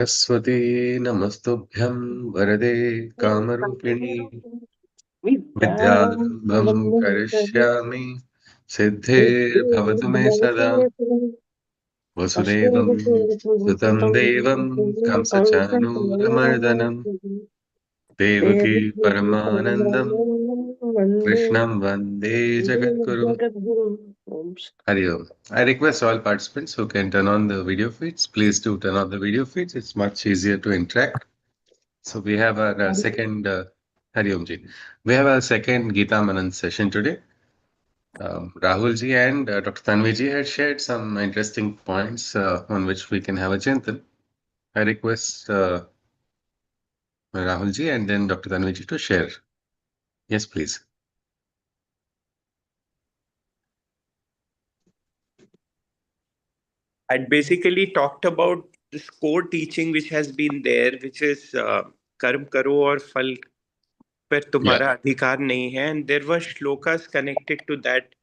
सरस्वती नमस्तुभ्यं वरदे कामरूपिणि विद्यारम्भं करिष्यामि सिद्धिर्भवतु मे सदा वसुदेवं सुतं देवं कंसचाणूरमर्दनं देवकी परमानन्दं कृष्णं वन्दे जगद्गुरुं Hari Om. I request all participants who can turn on the video feeds, please do turn on the video feeds. It's much easier to interact. So we have our second Hari Om ji. We have our second GIta Manan session today. Rahul ji and Dr. Tanvi ji had shared some interesting points on which we can have a chintan. I request Rahul ji and then Dr. Tanvi ji to share. Yes, please. I'd basically talked about this core teaching which has been there, which is कर्म करो और फल पर Yeah. तुम्हारा अधिकार नहीं है, and there were shlokas connected to that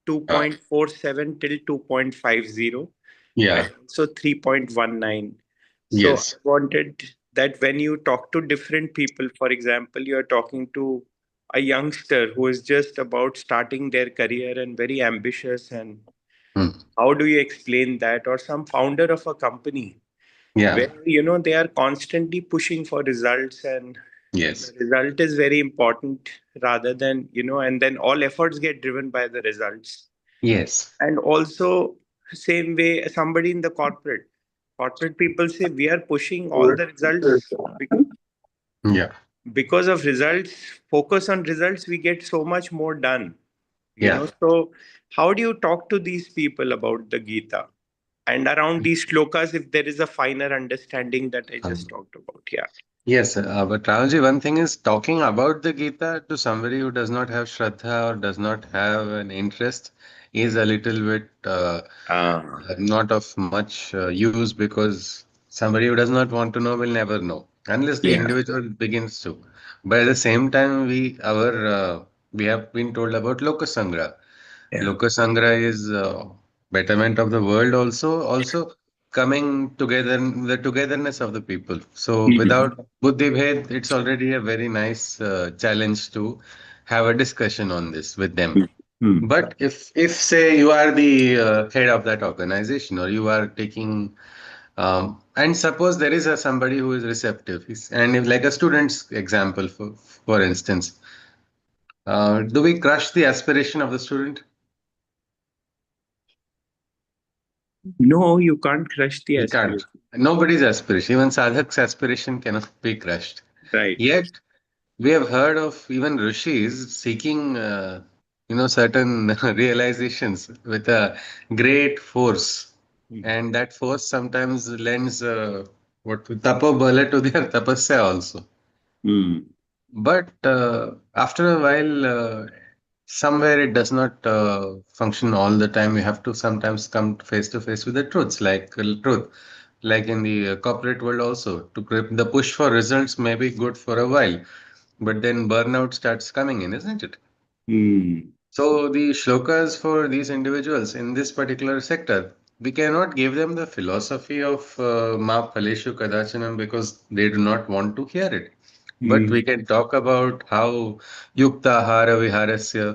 2.47 till 2.50 Yeah. and also 3.19. So I Yes. wanted that when you talk to different people, for example, you're talking to a youngster who is just about starting their career and very ambitious, and Hmm. how do you explain that? Or some founder of a company Yeah. where they are constantly pushing for results, and the Yes. result is very important rather than and then all efforts get driven by the results. Yes. And also, same way, somebody in the corporate people say we are pushing all the results Yeah. because of results, focus on results, we get so much more done. Yeah. So how do you talk to these people about the Gita and around these shlokas if there is a finer understanding that I just Um, talked about? Yeah. Yes, but Rahulji, one thing is talking about the Gita to somebody who does not have Shraddha or does not have an interest is a little bit not of much use, because somebody who does not want to know will never know unless the Yeah. individual begins to. But at the same time, we have been told about Lokasangra. Yeah. Lokasangra is betterment of the world, also coming together, the togetherness of the people. So Mhm. without Buddhi Bhed, it's already a very nice challenge to have a discussion on this with them. Mhm. But if say you are the head of that organization, or you are taking and suppose there is somebody who is receptive, and if, like a student's example, for instance, do we crush the aspiration of the student? No, you can't crush the We can't. aspiration. Nobody's aspiration, even sadhak's aspiration cannot be crushed. Right. Yet, we have heard of even rishis seeking, certain realizations with a great force, Mhm. and that force sometimes lends what tapobala to their tapasya also. Mm. But after a while, somewhere it does not function all the time. We have to sometimes come face to face with the truths, like truth, like in the corporate world also. To grip the push for results may be good for a while, but then burnout starts coming in, isn't it? Mm. So the shlokas for these individuals in this particular sector, we cannot give them the philosophy of Ma Phaleshu Kadachanam because they do not want to hear it. But we Mm. can talk about how Yukta Hara Viharasya,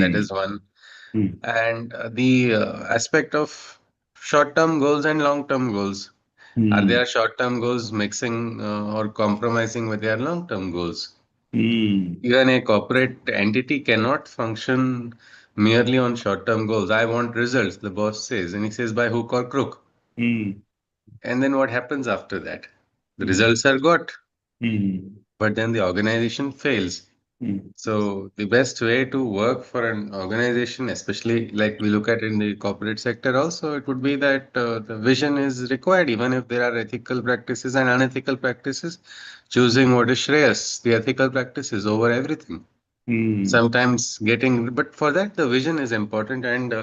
that Mm. is one, Mm. and the aspect of short-term goals and long-term goals. Are Mm. their short-term goals mixing or compromising with their long-term goals? Mm. Even a corporate entity cannot function merely on short-term goals. I want results, the boss says, and he says by hook or crook. Mm. And then what happens after that? The Mm. results are got, Mm. but then the organization fails. Mm. So the best way to work for an organization, especially like we look at in the corporate sector also, it would be that the vision is required, even if there are ethical practices and unethical practices, choosing what is Shreyas, the ethical practices over everything. Mm. Sometimes getting, but for that the vision is important. And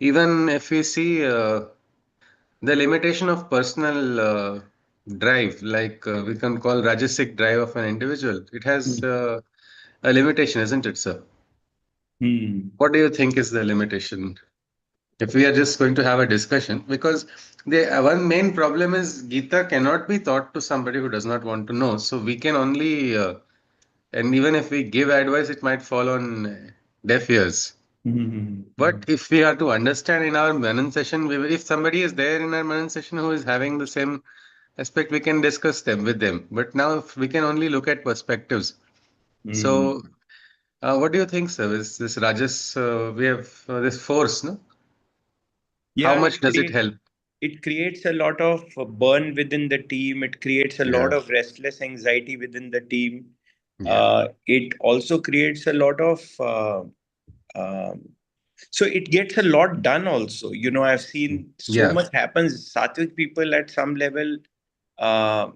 even if we see the limitation of personal drive, like we can call rajasic drive of an individual, it has a limitation, isn't it, sir? Mm. What do you think is the limitation? if we are just going to have a discussion, because the one main problem is Gita cannot be taught to somebody who does not want to know. So we can only, and even if we give advice, it might fall on deaf ears. But Mm-hmm. if we are to understand in our Manan session, if somebody is there in our Manan session who is having the same aspect, we can discuss them with them. But now if we can only look at perspectives. So, what do you think, sir? Is this Rajas, we have this force, no? How Yeah, much does it help? it creates a lot of burn within the team. It creates a lot Yeah, of restless anxiety within the team. yeah, It also creates a lot of um, so it gets a lot done also. I've seen so yeah. much happens. Sattvic people at some level uh,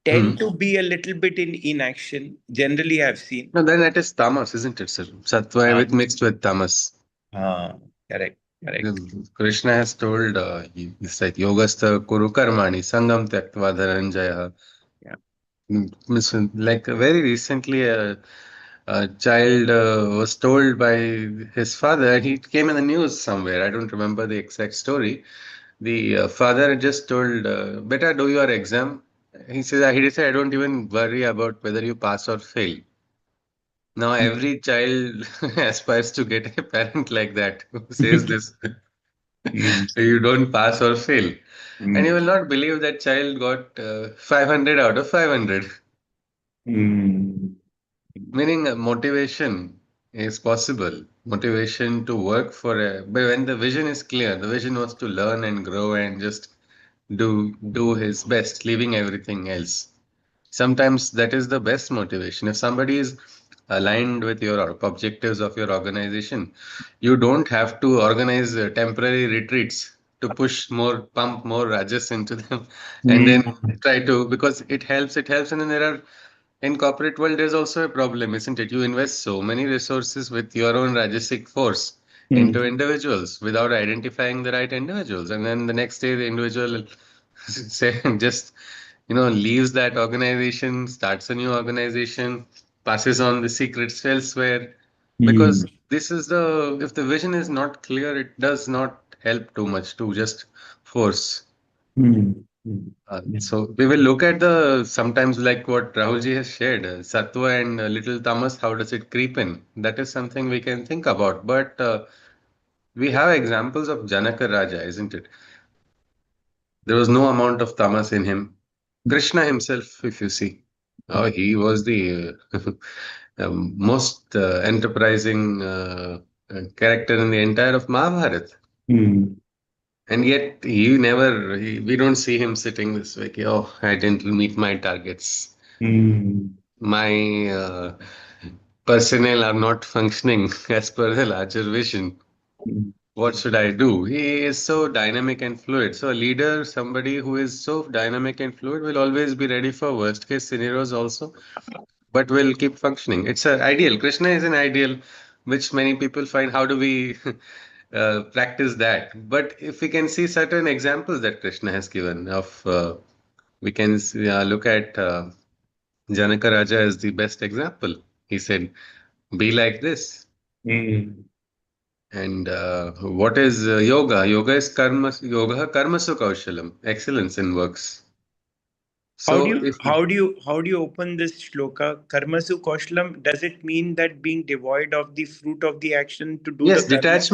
tend Hmm. to be a little bit in inaction. Generally, I've seen. No, then that is tamas, isn't it, sir? Sattva Uh, with mixed with tamas. uh, correct, correct. Krishna has told, it's like yogastha kuru karmani sangam tyaktva dhananjaya. Yeah. Like very recently, a child was told by his father, he came in the news somewhere, I don't remember the exact story. The father just told, Beta, do your exam. He said, I don't even worry about whether you pass or fail. Now, every child aspires to get a parent like that who says this. Mm, You don't pass or fail. And you mm, will not believe that child got 500 out of 500. mm, Meaning motivation is possible. Motivation to work for a, but when the vision is clear, the vision was to learn and grow and just do his best, leaving everything else. Sometimes that is the best motivation. If somebody is aligned with your objectives of your organization, you don't have to organize temporary retreats to push more, pump more rajas into them, and then mm, try to, because it helps, and then there are, in corporate world, there's also a problem, isn't it? You invest so many resources with your own rajasic force into mm, individuals without identifying the right individuals, and then the next day the individual say just leaves that organization, starts a new organization, passes on the secrets elsewhere, because mm, this is the, if the vision is not clear, it does not help too much to just force. mm, mm. So we will look at the sometimes like what Rahulji has shared, Sattva and little tamas, how does it creep in? That is something we can think about. But we have examples of Janaka Raja, isn't it? There was no amount of tamas in him. Krishna himself, if you see, he was the most enterprising character in the entire of Mahabharata. Mm, And yet we don't see him sitting this way. Oh, I didn't meet my targets. mm, My personnel are not functioning as per the larger vision. mm, What should I do? He is so dynamic and fluid. So a leader, somebody who is so dynamic and fluid, will always be ready for worst case scenarios also, but will keep functioning. It's an ideal. Krishna is an ideal, which many people find. How do we practice that? But if we can see certain examples that Krishna has given of, we can look at Janaka Raja as the best example. He said, "Be like this." mm. And what is yoga? Yoga is karma. Yoga karmasu kaushalam, excellence in works. How do So you if open this shloka? Karmasu Kaushlam, does it mean that being devoid of the fruit of the action to do the yes, karma?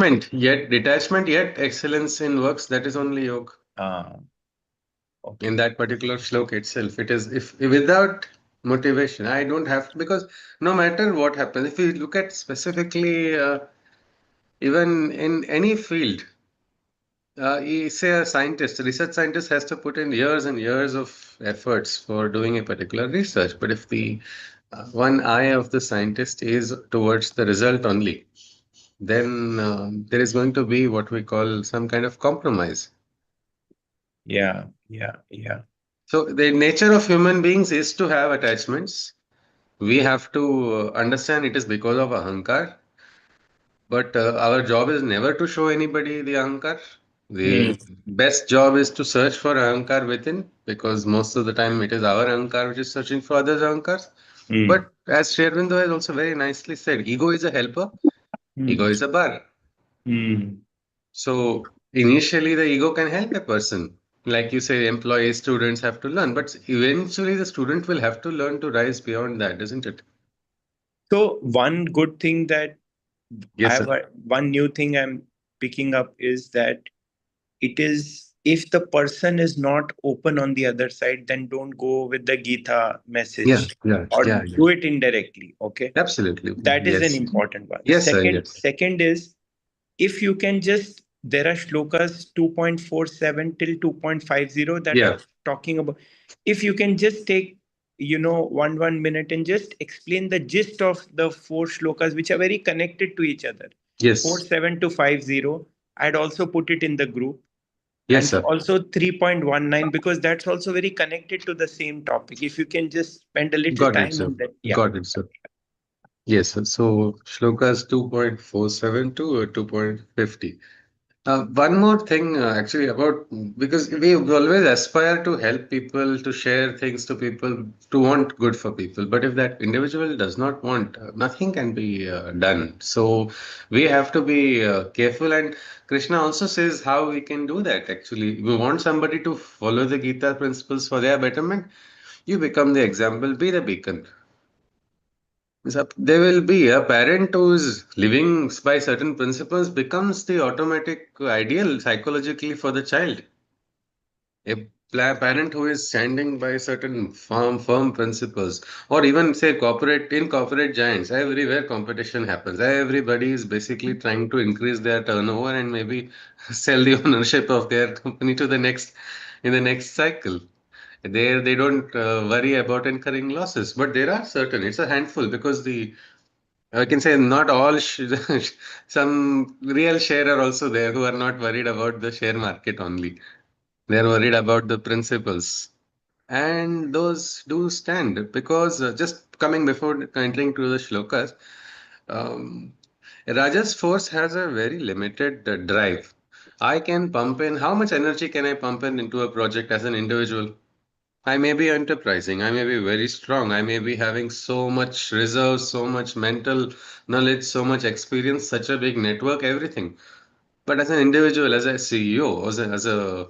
detachment, yet excellence in works. That is only yoga. Ah, In okay. that particular slok itself, it is, if without motivation, I don't have, because no matter what happens, if you look at specifically, even in any field, you say a scientist, a research scientist has to put in years and years of efforts for doing a particular research. But if the one eye of the scientist is towards the result only, then there is going to be what we call some kind of compromise. Yeah, yeah, yeah. So the nature of human beings is to have attachments. We have to understand it is because of ahankar, but our job is never to show anybody the ahankar. Mm, The best job is to search for ahankar within, because most of the time it is our ahankar which is searching for others' ahankars. mm, But as Shervindo has also very nicely said, ego is a helper, ego mm, is a bar. mm. So initially, the ego can help a person. Like you say, employees, students have to learn, but eventually the student will have to learn to rise beyond that, isn't it? So one good thing that Yes, sir. one new thing I'm picking up is that it is, if the person is not open on the other side, then don't go with the Gita Yeah, message, yeah, or yeah, yeah. do it indirectly. Okay, Absolutely. that is an Yes. important one. Yes, sir. Yes. Second is, if you can just, there are shlokas 2.47 till 2.50 that Yeah. are talking about, if you can just take, one minute and just explain the gist of the four shlokas which are very connected to each other, Yes. 47 to 50, I'd also put it in the group. Yes, And sir. also 3.19, because that's also very connected to the same topic. If you can just spend a little Got it, time sir. in that, yeah. Got it, sir. Yes, sir. So shlokas 2.47 to 2.50. One more thing, actually, about because we always aspire to help people, to share things to people, to want good for people. But if that individual does not want, nothing can be done. So we have to be careful. And Krishna also says how we can do that. Actually, we want somebody to follow the Gita principles for their betterment. You become the example, be the beacon. So there will be a parent who is living by certain principles becomes the automatic ideal psychologically for the child. A parent who is standing by certain firm principles, or even say corporate giants, everywhere competition happens. Everybody is basically trying to increase their turnover and maybe sell the ownership of their company to the next in the next cycle. They don't worry about incurring losses, but there are certain. It's a handful because the I can say not all some real share are also there who are not worried about the share market only. They are worried about the principles. And those do stand because just coming before entering to the shlokas, um, Raja's force has a very limited drive. I can pump in, how much energy can I pump in into a project as an individual? I may be enterprising, I may be very strong, I may be having so much reserves, so much mental knowledge, so much experience, such a big network, everything. But as an individual, as a CEO, as a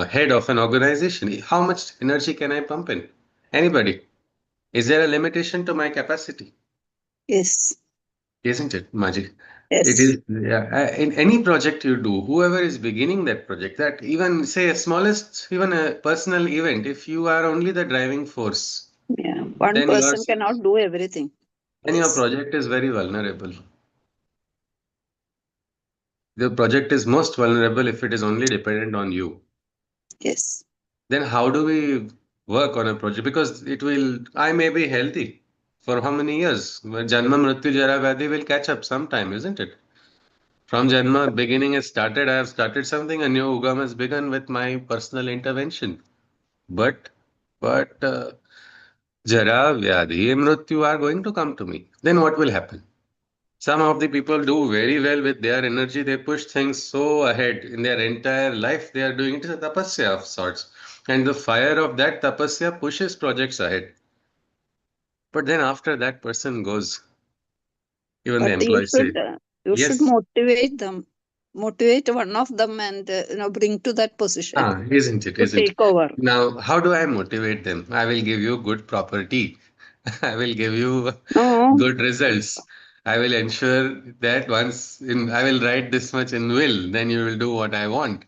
head of an organization, how much energy can I pump in? Anybody? Is there a limitation to my capacity? Yes. Isn't it, Majid? It Yes. is, yeah. In any project you do, whoever is beginning that project, that even say a smallest, even a personal event, if you are only the driving force, Yeah. One then person cannot do everything. your Yes. project is very vulnerable. The project is most vulnerable if it is only dependent on you. Yes. Then how do we work on a project? Because it will, I may be healthy for how many years? But Janma Mrityu Jara Vyadhi will catch up sometime, isn't it? From Janma beginning has started, I have started something, a new Ugam has begun with my personal intervention. But, but Jara Vyadhi, Mrityu are going to come to me. Then what will happen? Some of the people do very well with their energy. They push things so ahead in their entire life. They are doing it as a tapasya of sorts. And the fire of that tapasya pushes projects ahead. But then after that person goes, even the But employees say, you should yes, motivate them, motivate one of them, and bring to that position isn't it? to Isn't it? take over. Now, how do I motivate them? I will give you good property. I will give you No, good results. I will ensure that I will write this much in will, then you will do what I want.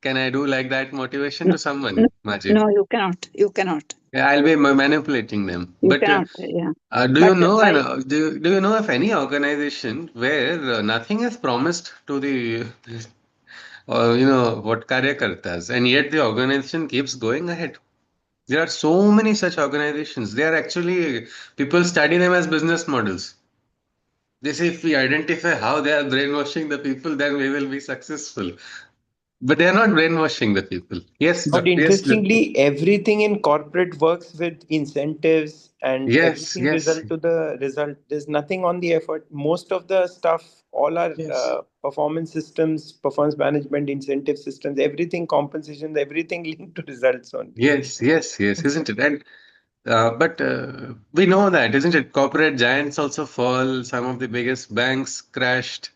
Can I do like that motivation no, to no, someone, Majid? no, you cannot. You cannot. Yeah, I'll be manipulating them. You But cannot. Yeah. do you But know? by Do you know of any organization where nothing is promised to the, what karyakartas, and yet the organization keeps going ahead? There are so many such organizations. They are actually people study them as business models. They say if we identify how they are brainwashing the people, then we will be successful. But they are not brainwashing the people. Yes, But yes, interestingly, everything in corporate works with incentives, and yes, everything yes, result to the result. There's nothing on the effort. Most of the stuff, all our yes, performance systems, performance management, incentive systems, everything, compensation, everything linked to results only. yes, isn't it? And but we know that, isn't it? Corporate giants also fall. Some of the biggest banks crashed.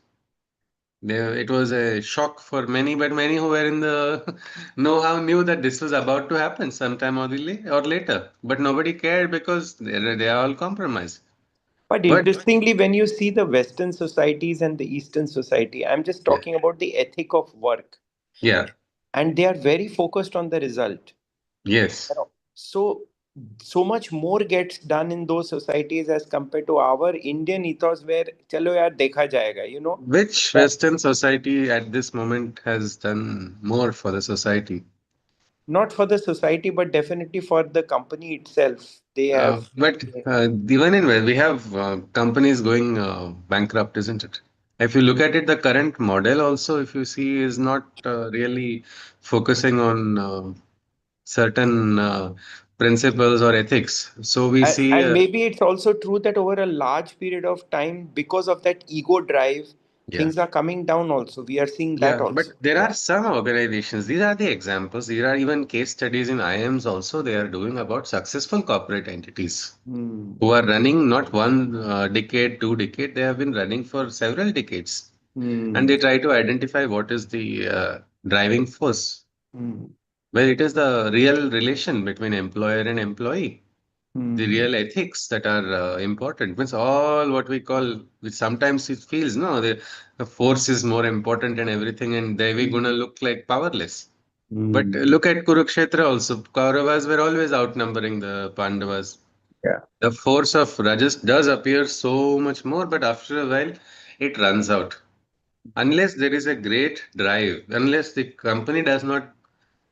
It was a shock for many, but many who were in the know-how knew that this was about to happen sometime or later. But nobody cared because they are all compromised. But But interestingly, when you see the Western societies and the Eastern society, I'm just yeah, talking about the ethic of work, yeah, and they are very focused on the result. yes. So, so much more gets done in those societies as compared to our Indian ethos, where chalo yaar dekha jayega, Which That Western society at this moment has done more for the society? not for the society, but definitely for the company itself. They have. But even in where we have companies going bankrupt, isn't it? If you look at it, the current model also, if you see, is not really focusing on certain principles or ethics. So we see, And maybe it's also true that over a large period of time, because of that ego drive, yeah. things are coming down also. We are seeing that Yeah, but also. there Yeah. are some organizations, these are the examples. There are even case studies in IIMs also, they are doing about successful corporate entities Hmm. who are running not one decade, 2 decade, they have been running for several decades. And Hmm. they try to identify what is the driving force. Hmm. Well, it is the real relation between employer and employee, the Hmm. real ethics that are important. Means all what we call, which sometimes it feels, no, the force is more important and everything, and they we gonna look like powerless. But Hmm. look at Kurukshetra also. Kauravas were always outnumbering the Pandavas. Yeah. The force of Rajas does appear so much more, but after a while, it runs out. Unless there is a great drive, unless the company does not,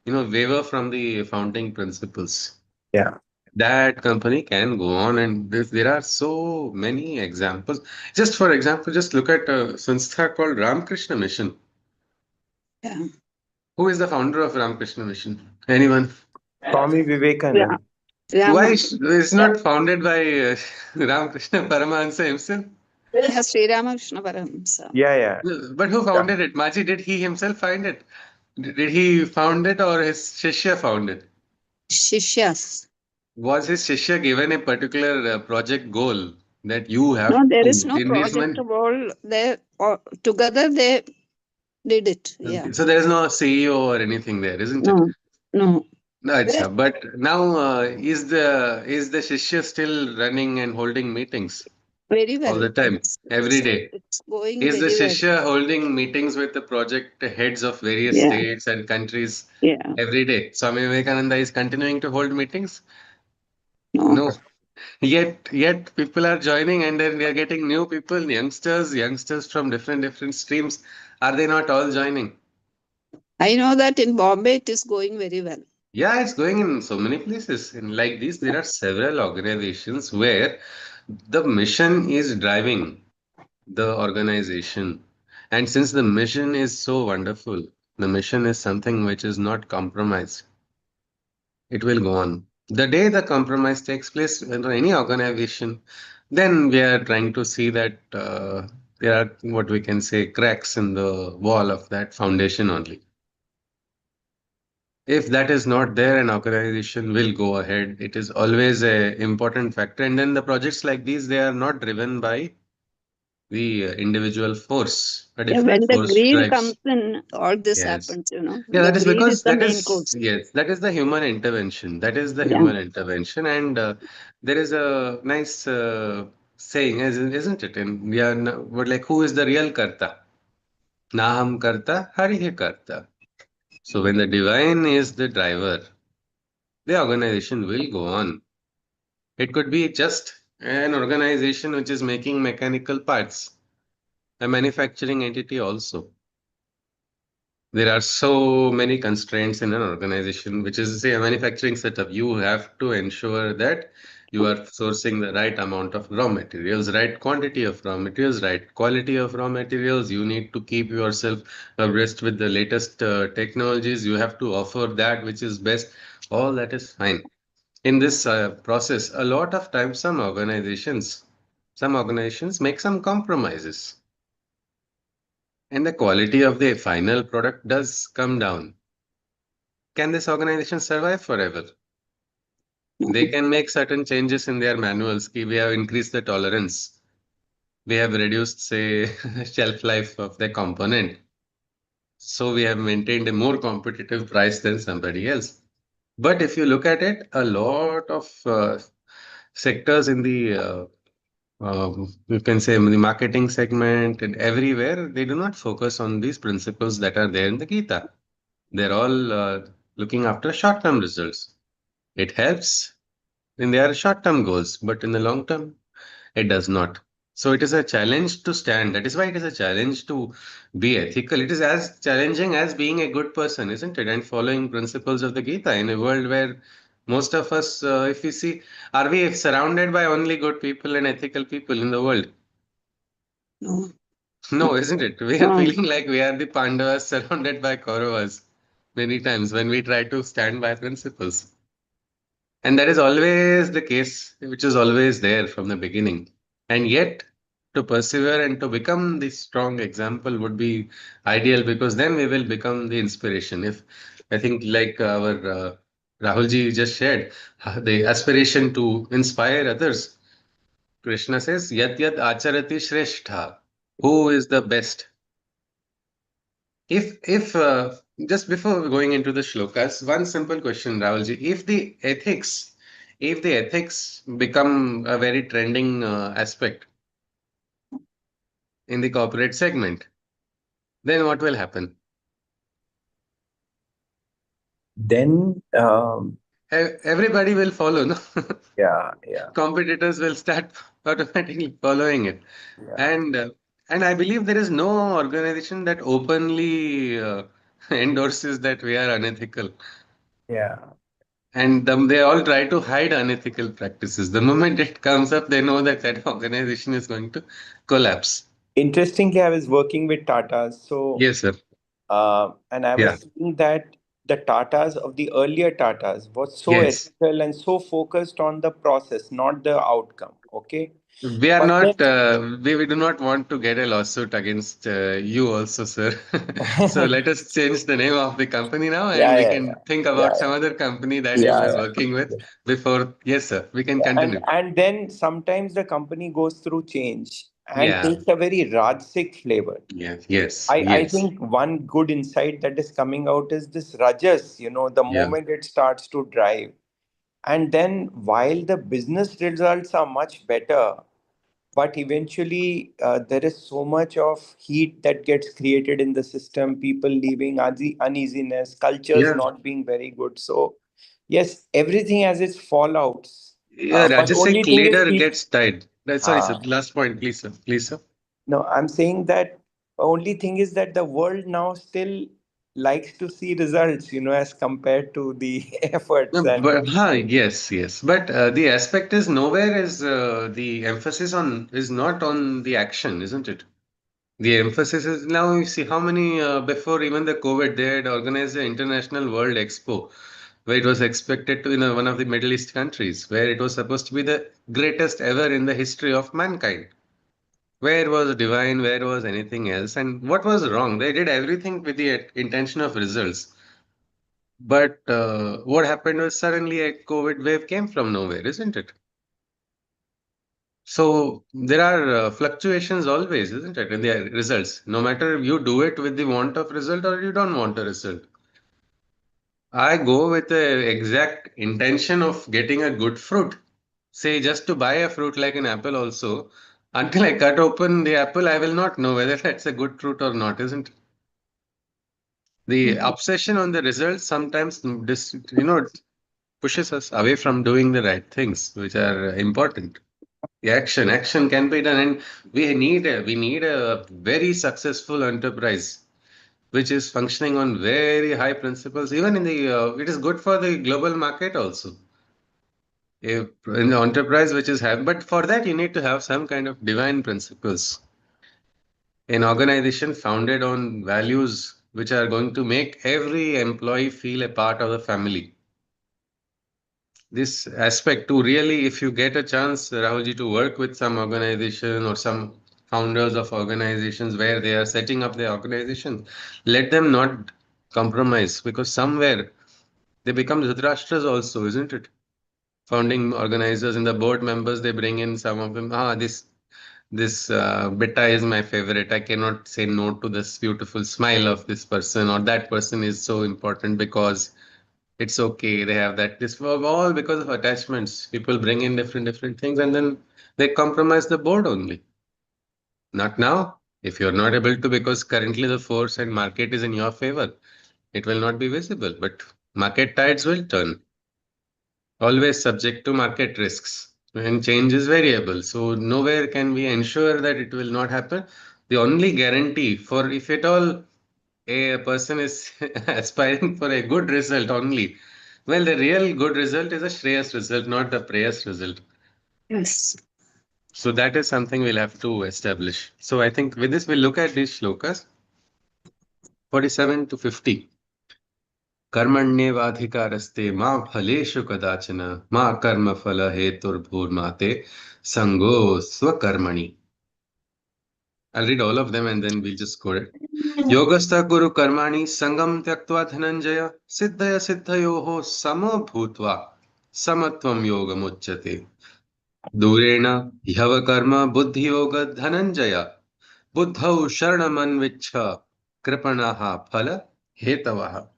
waver from the founding principles, Yeah. that company can go on. And there are so many examples. Just for example, just look at a sanstha called Ramakrishna Mission. Yeah. Who is the founder of Ramakrishna Mission? Anyone? Swami Ra- Vivekanand. Why Rama. it's not founded by Ramakrishna Paramahansa himself? Yeah, Sri Ramakrishna Paramhamsa. Yeah, yeah. But who Yeah. founded it? Maji, did he himself find it? Did he found it or his Shishya found it? Shishyas. Was his Shishya given a particular project goal that you have No, there is to, no in this project month? all. They together they did it. Yeah. Okay. So there is no CEO or anything there, isn't it? No, no. No, but now is the Shishya still running and holding meetings Very all well. the time, every day? It's going Is the very well. Shishya holding meetings with the project heads of various Yeah, states and countries yeah. every day? Swami Vivekananda is continuing to hold meetings? No. No. Yet people are joining and then we are getting new people, youngsters from different streams. Are they not all joining? I know that in Bombay it is going very well. Yeah, it's going in so many places. And like this, there are several organizations where the mission is driving the organization. And since the mission is so wonderful, the mission is something which is not compromised. It will go on. The day the compromise takes place in any organization, then we are trying to see that there are what we can say cracks in the wall of that foundation only. If that is not there, an organization will go ahead. It is always a important factor. And then the projects like these, they are not driven by the individual force. A Yeah, different when the force greed drives. comes in, all this Yes. happens, Yeah, The that is greed is because the that main is, cause. yes, that is the human intervention. That is the Yeah. human intervention. And there is a nice saying, isn't it? And we are, but like, who is the real karta? Naham karta, Hari karta. So when the divine is the driver, the organization will go on. It could be just an organization which is making mechanical parts, a manufacturing entity also. There are so many constraints in an organization, which is, say, a manufacturing setup. You have to ensure that you are sourcing the right amount of raw materials, right quantity of raw materials, right quality of raw materials. You need to keep yourself abreast with the latest technologies. You have to offer that which is best. All that is fine. In this process, a lot of times, some organizations make some compromises, and the quality of the final product does come down. Can this organization survive forever? They can make certain changes in their manuals. We have increased the tolerance. We have reduced, say, shelf life of the component. So we have maintained a more competitive price than somebody else. But if you look at it, a lot of sectors in the you can say in the marketing segment and everywhere, they do not focus on these principles that are there in the Gita. They're all looking after short-term results. It helps in their short-term goals, but in the long term, it does not. So it is a challenge to stand. That is why it is a challenge to be ethical. It is as challenging as being a good person, isn't it? And following principles of the Gita in a world where most of us, if we see, are we surrounded by only good people and ethical people in the world? No. No, isn't it? We are No. feeling like we are the Pandavas surrounded by Kauravas many times when we try to stand by principles. And that is always the case, which is always there from the beginning. And yet, to persevere and to become the strong example would be ideal because then we will become the inspiration. If I think, like our Rahulji just shared, the aspiration to inspire others. Krishna says, Yat Yat Acharati Shrestha. Who is the best? If just before going into the shlokas, one simple question, Rahulji. If the ethics become a very trending aspect in the corporate segment, then what will happen? Then, Everybody will follow, no? yeah, yeah, Competitors will start automatically following it, yeah, and uh, and I believe there is no organization that openly endorses that we are unethical. yeah. And they all try to hide unethical practices. The moment it comes up, they know that that organization is going to collapse. Interestingly, I was working with Tatas, Yes, sir. and I Yeah. was seeing that the Tatas of the earlier Tatas was so Yes. ethical and so focused on the process, not the outcome. Okay, We are but then not, we do not want to get a lawsuit against you also, sir. So let us change the name of the company now and yeah, we yeah, can think yeah, about some other company that you yeah, were yeah, working with yeah. before. Yes, sir. We can and continue. and then sometimes the company goes through change and Yeah. takes a very rajasic flavor. Yes. Yes. I Yes. think one good insight that is coming out is this rajas, the Yeah. moment it starts to drive. And then while the business results are much better, but eventually there is so much of heat that gets created in the system, people leaving, uneasiness, cultures Yeah. not being very good. So, yes, everything has its fallouts. Yeah, But only Rajasic thing is, leader gets tied. Sorry, sir. uh, Last point, please, sir. Please, sir. no, I'm saying that only thing is that the world now still likes to see results, as compared to the efforts No, and but yes, yes. But the aspect is nowhere is the emphasis on is not on the action, isn't it? The emphasis is now you see how many before even the COVID they had organized the International World Expo where it was expected to in one of the Middle East countries where it was supposed to be the greatest ever in the history of mankind. Where was divine? Where was anything else? And what was wrong? They did everything with the intention of results. But what happened was suddenly a COVID wave came from nowhere, isn't it? So there are fluctuations always, isn't it, in the results? No matter you do it with the want of result or you don't want a result. I go with the exact intention of getting a good fruit. Say just to buy a fruit like an apple also. Until I cut open the apple, I will not know whether that's a good fruit or not, isn't it? The obsession on the results sometimes pushes us away from doing the right things, which are important. The action can be done, and we need a very successful enterprise which is functioning on very high principles. Even in the it is good for the global market also. If, in the enterprise which is have, but for that you need to have some kind of divine principles. An organization founded on values which are going to make every employee feel a part of the family. This aspect to really, if you get a chance, Rahulji, to work with some organization or some founders of organizations where they are setting up their organization, let them not compromise because somewhere they become Dhritarashtra's also, isn't it? Founding organizers and the board members, they bring in some of them. This beta is my favorite. I cannot say no to this beautiful smile of this person, or that person is so important because it's okay. They have that. This all because of attachments. People bring in different things, and then they compromise the board only. Not now. If you're not able to, because currently the force and market is in your favor, it will not be visible. But market tides will turn. Always subject to market risks, and change is variable. So nowhere can we ensure that it will not happen. The only guarantee for, if at all a person is aspiring for a good result only, well, the real good result is a Shreyas result, not the Preyas result. Yes. So that is something we'll have to establish. So I think with this, we'll look at these shlokas 47 to 50. कर्मण्येवाधिकारस्ते मा फलेषु कदाचन मा कर्मफल हेतुर्भूर्माते संगो स्वकर्मणि. I'll read all of them and then we'll just quote it. Yogastha Guru Karmani Sangam Tyaktva Dhananjaya Siddhaya Siddhayoho Samo Bhutva Samatvam Yoga Muchyate Durena Yava Karma Buddhi Yoga Dhananjaya Buddhau Sharanamanvichha Kripanaha Phala Hetavaha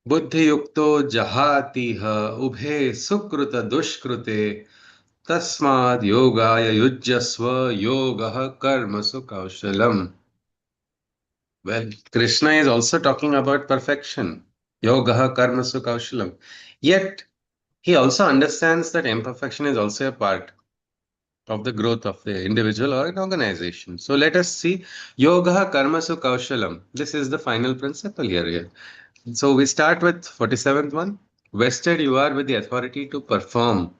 बुद्धियुक्तो जहातीह उभे सुकृत दुष्कृते तस्माद् योगाय युज्यस्व योगः कर्मसु कौशलम्. Well, Krishna is also talking about perfection. Yogaha karmasu kaushalam. Yet, he also understands that imperfection is also a part of the growth of the individual or an organization. So let us see Yogaha karmasu kaushalam. This is the final principle here. So we start with 47th one. Vested you are with the authority to perform,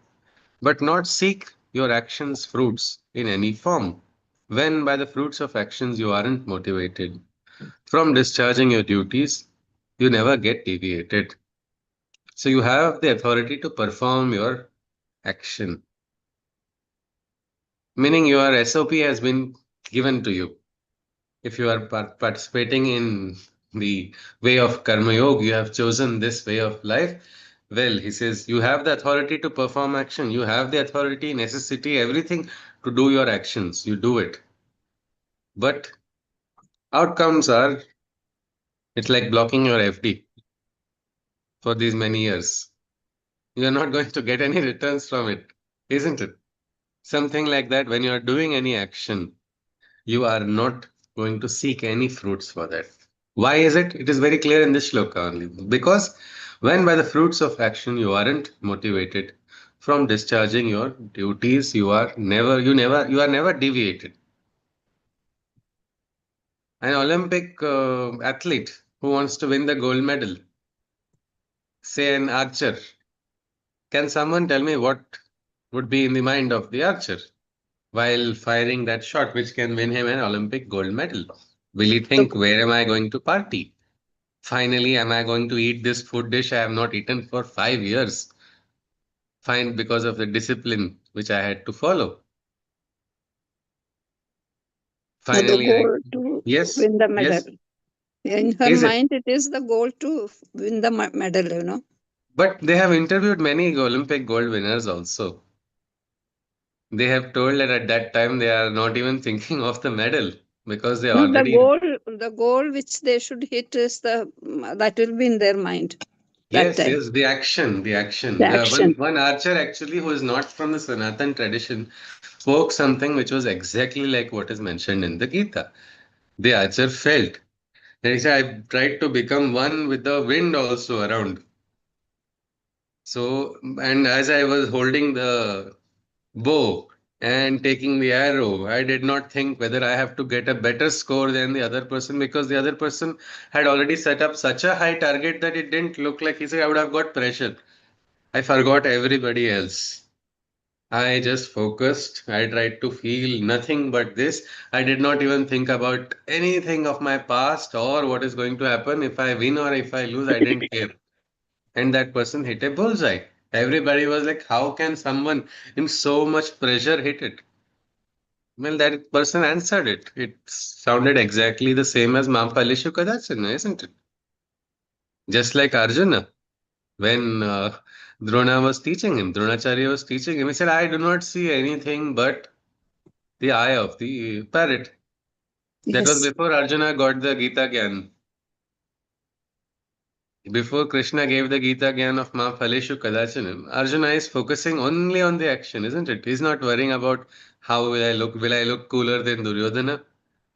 but not seek your actions' fruits in any form. When by the fruits of actions you aren't motivated from discharging your duties, you never get deviated. So you have the authority to perform your action, meaning your SOP has been given to you. If you are participating in the way of Karma Yoga, you have chosen this way of life. Well, he says you have the authority to perform action. You have the authority, necessity, everything to do your actions. You do it. But outcomes are, it's like blocking your FD for these many years. You're not going to get any returns from it, isn't it? Something like that. When you are doing any action, you are not going to seek any fruits for that. Why is it? It is very clear in this shloka only. Because when by the fruits of action you aren't motivated from discharging your duties, you are never deviated. An Olympic athlete who wants to win the gold medal, say an archer, can someone tell me what would be in the mind of the archer while firing that shot which can win him an Olympic gold medal? Will he The, think, where am I going to party? Finally, am I going to eat this food dish I have not eaten for 5 years? Fine, because of the discipline which I had to follow. the Finally, goal to yes, win the medal. yes, In her is it? mind, it is the goal to win the medal. But they have interviewed many Olympic gold winners also. They have told that at that time they are not even thinking of the medal because they No, already, the goal which they should hit is that will be in their mind that yes, time. yes, the action, the The action. action. One archer actually who is not from the Sanatan tradition spoke something which was exactly like what is mentioned in the Gita. The archer felt. And he said, I tried to become one with the wind also around. So, and as I was holding the bow and taking the arrow, I did not think whether I have to get a better score than the other person because the other person had already set up such a high target that it didn't look like, he said, I would have got pressure. I forgot everybody else. I just focused. I tried to feel nothing but this. I did not even think about anything of my past or what is going to happen. If I win or if I lose, I didn't care. And that person hit a bullseye. Everybody was like, how can someone in so much pressure hit it? Well, that person answered it. It sounded exactly the same as Mampalishu Kadachana, isn't it? Just like Arjuna, when Drona was teaching him, Dronacharya was teaching him, he said, I do not see anything but the eye of the parrot. That was Yes. before Arjuna got the Gita Gyan. Before Krishna gave the Gita Gyan of Ma Phaleshu Kadachanam, Arjuna is focusing only on the action, isn't it? He's not worrying about how will I look. Will I look cooler than Duryodhana?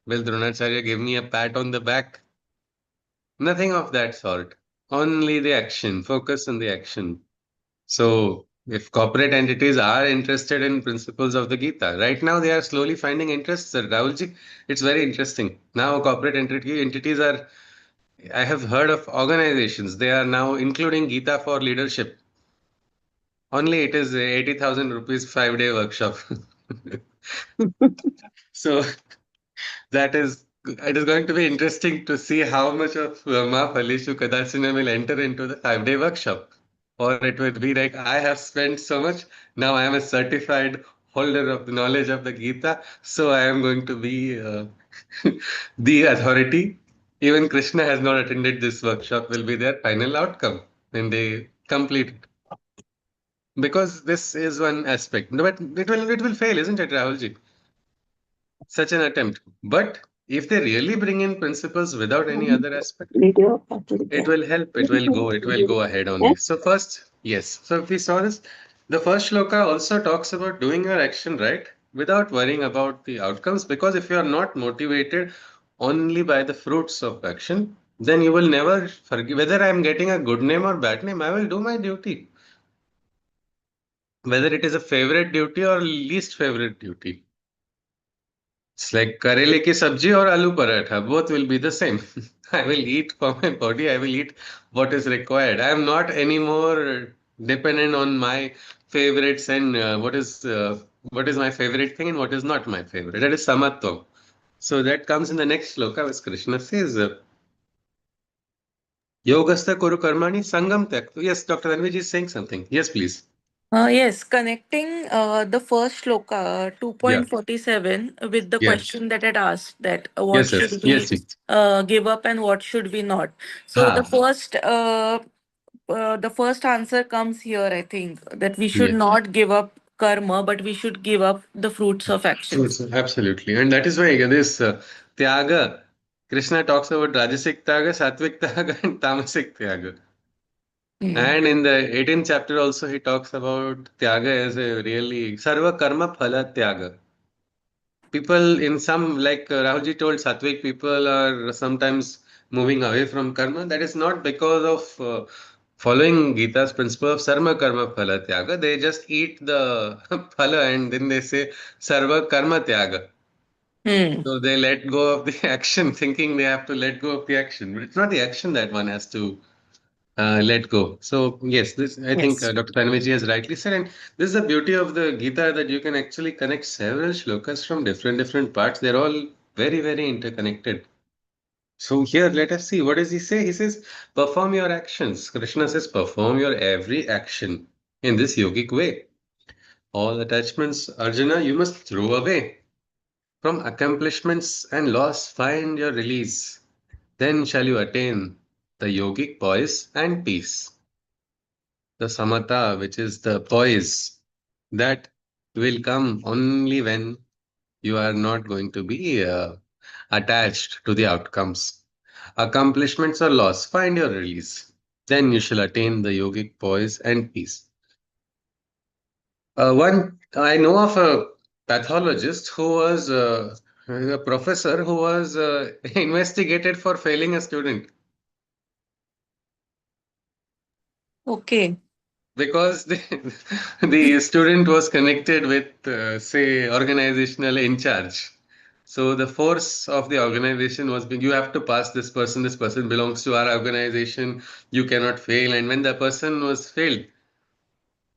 Will Dronacharya give me a pat on the back? Nothing of that sort. Only the action. Focus on the action. So, if corporate entities are interested in principles of the Gita, right now they are slowly finding interest, sir. Rahulji, it's very interesting. Now, entities are, I have heard of organizations, they are now including Gita for leadership. Only it is 80,000 rupees 5-day workshop. So, that is, it is going to be interesting to see how much of Ma Falishu Kadachina will enter into the 5-day workshop. Or it would be like, I have spent so much, now I am a certified holder of the knowledge of the Gita, so I am going to be the authority. Even Krishna has not attended this workshop, will be their final outcome when they complete it. Because this is one aspect. No, but it will fail, isn't it, Rahulji? Such an attempt. But if they really bring in principles without any other aspect, Video. it will help. It will go ahead only. So first, yes. So if we saw this, the first shloka also talks about doing your action right without worrying about the outcomes. Because if you are not motivated only by the fruits of action, then you will never forgive whether I am getting a good name or bad name. I will do my duty, whether it is a favorite duty or least favorite duty. It's like karele ki sabji or aloo paratha. Both will be the same. I will eat for my body. I will eat what is required. I am not anymore dependent on my favorites and what is my favorite thing and what is not my favorite. That is samatvam. So that comes in the next sloka, which Krishna says, Yogastha kuru karmani sangam tyaktu. Yes, Dr. Anvij is saying something. Yes, please. Yes, connecting the first shloka Yeah. 2.47 with the Yeah. question that had asked that what Yes, yes. should Yes, we yes. give up and what should we not. So Ha. the first answer comes here, I think, that we should Yeah. not give up karma, but we should give up the fruits of actions. Fruits, absolutely. And that is why this Tyaga, Krishna talks about Rajasic Tyaga, Sattvic Tyaga, and Tamasic Tyaga. Hmm. And in the 18th chapter also, he talks about Tyaga as a really Sarva Karma Phala Tyaga. People in some, like Rahulji told, Sattvic people are sometimes moving away from karma. That is not because of following Gita's principle of Sarma Karma Phala Tyaga. They just eat the phala and then they say Sarva Karma Tyaga. Hmm. So they let go of the action, thinking they have to let go of the action. But it's not the action that one has to let go. So yes, this I think Yes. Dr. Tanviji has rightly said, and this is the beauty of the Gita that you can actually connect several shlokas from different parts. They're all very interconnected. So here, let us see what does he say. He says, "Perform your actions." Krishna says, "Perform your every action in this yogic way. All attachments, Arjuna, you must throw away. From accomplishments and loss, find your release. Then shall you attain the yogic poise and peace. The samatha, which is the poise, that will come only when you are not going to be attached to the outcomes. Accomplishments or loss, find your release. Then you shall attain the yogic poise and peace. One I know of a pathologist who was a professor who was investigated for failing a student Okay. because the student was connected with, say, organizational in charge. So the force of the organization was you have to pass this person belongs to our organization, you cannot fail. And when the person was failed,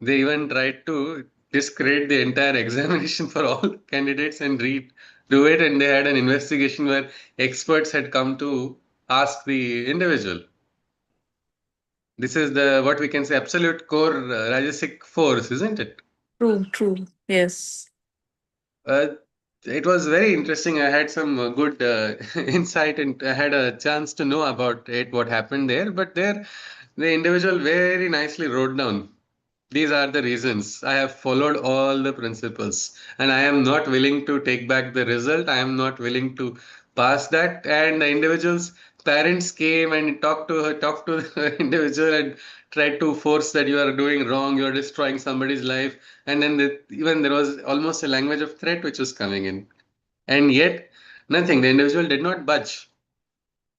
they even tried to discredit the entire examination for all candidates and do it. And they had an investigation where experts had come to ask the individual. This is the what we can say absolute core Rajasic force, isn't it? True, true. Yes. Uh, it was very interesting. I had some good insight and I had a chance to know about it, what happened there. But there, the individual very nicely wrote down These are the reasons. I have followed all the principles and I am not willing to take back the result. I am not willing to pass that. And the individual's parents came and talked to the individual and tried to force that you are doing wrong, you are destroying somebody's life. And then even there was almost a language of threat which was coming in. And yet, nothing. The individual did not budge.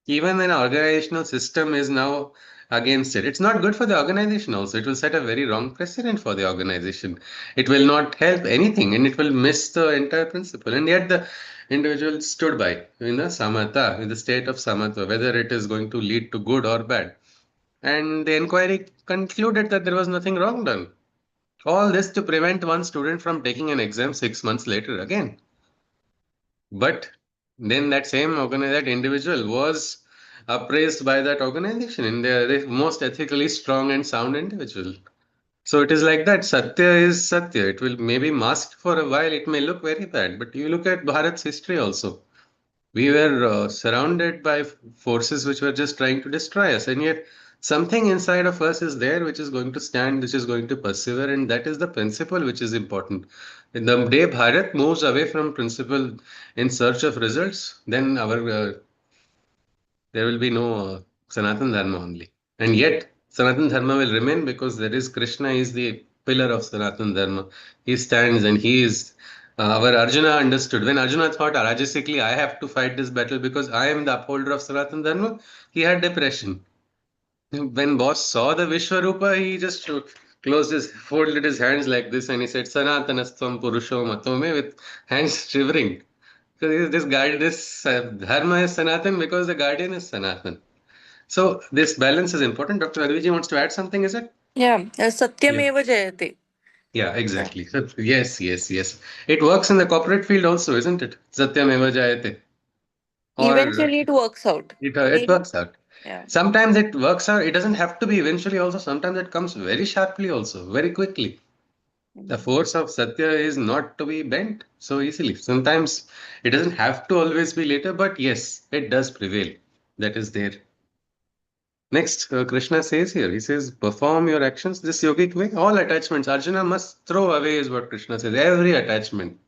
Even an organizational system is now against it. It's not good for the organization also. It will set a very wrong precedent for the organization. It will not help anything and it will miss the entire principle. And yet the individual stood by in the samatha, in the state of samatha, whether it is going to lead to good or bad. And the inquiry concluded that there was nothing wrong done. All this to prevent one student from taking an exam 6 months later again. But then that same that individual was appraised by that organization and they are the most ethically strong and sound individual. So it is like that. Satya is Satya. It will maybe masked for a while. It may look very bad, but you look at Bharat's history also. We were surrounded by forces which were just trying to destroy us, and yet something inside of us is there which is going to stand, which is going to persevere, and that is the principle which is important. In the day Bharat moves away from principle in search of results, then our there will be no Sanatan Dharma only. And yet, Sanatan Dharma will remain because there is Krishna is the pillar of Sanatan Dharma. He stands and he is. Our Arjuna understood. When Arjuna thought, Rajasically, I have to fight this battle because I am the upholder of Sanatan Dharma, he had depression. When boss saw the Vishwarupa, he just folded his hands like this and he said, Sanatanastvam Purusho Matome with hands shivering. Because this dharma is Sanatan because the guardian is Sanatan. So this balance is important. Dr. Adviji wants to add something, is it? Yeah, Yeah. Satyameva Jayate. Yeah, Yeah. exactly. Yes, yes, yes. It works in the corporate field also, isn't it? Satyam eva jayate. Or Eventually it works out. it Maybe. works out. Yeah. Sometimes it works out. It doesn't have to be eventually also. Sometimes it comes very sharply also, very quickly. The Mm. force of Satya is not to be bent so easily. Sometimes it doesn't have to always be later, but yes, it does prevail. That is there. Next, Krishna says here, he says, perform your actions this yogic way. All attachments, Arjuna must throw away, is what Krishna says, every attachment.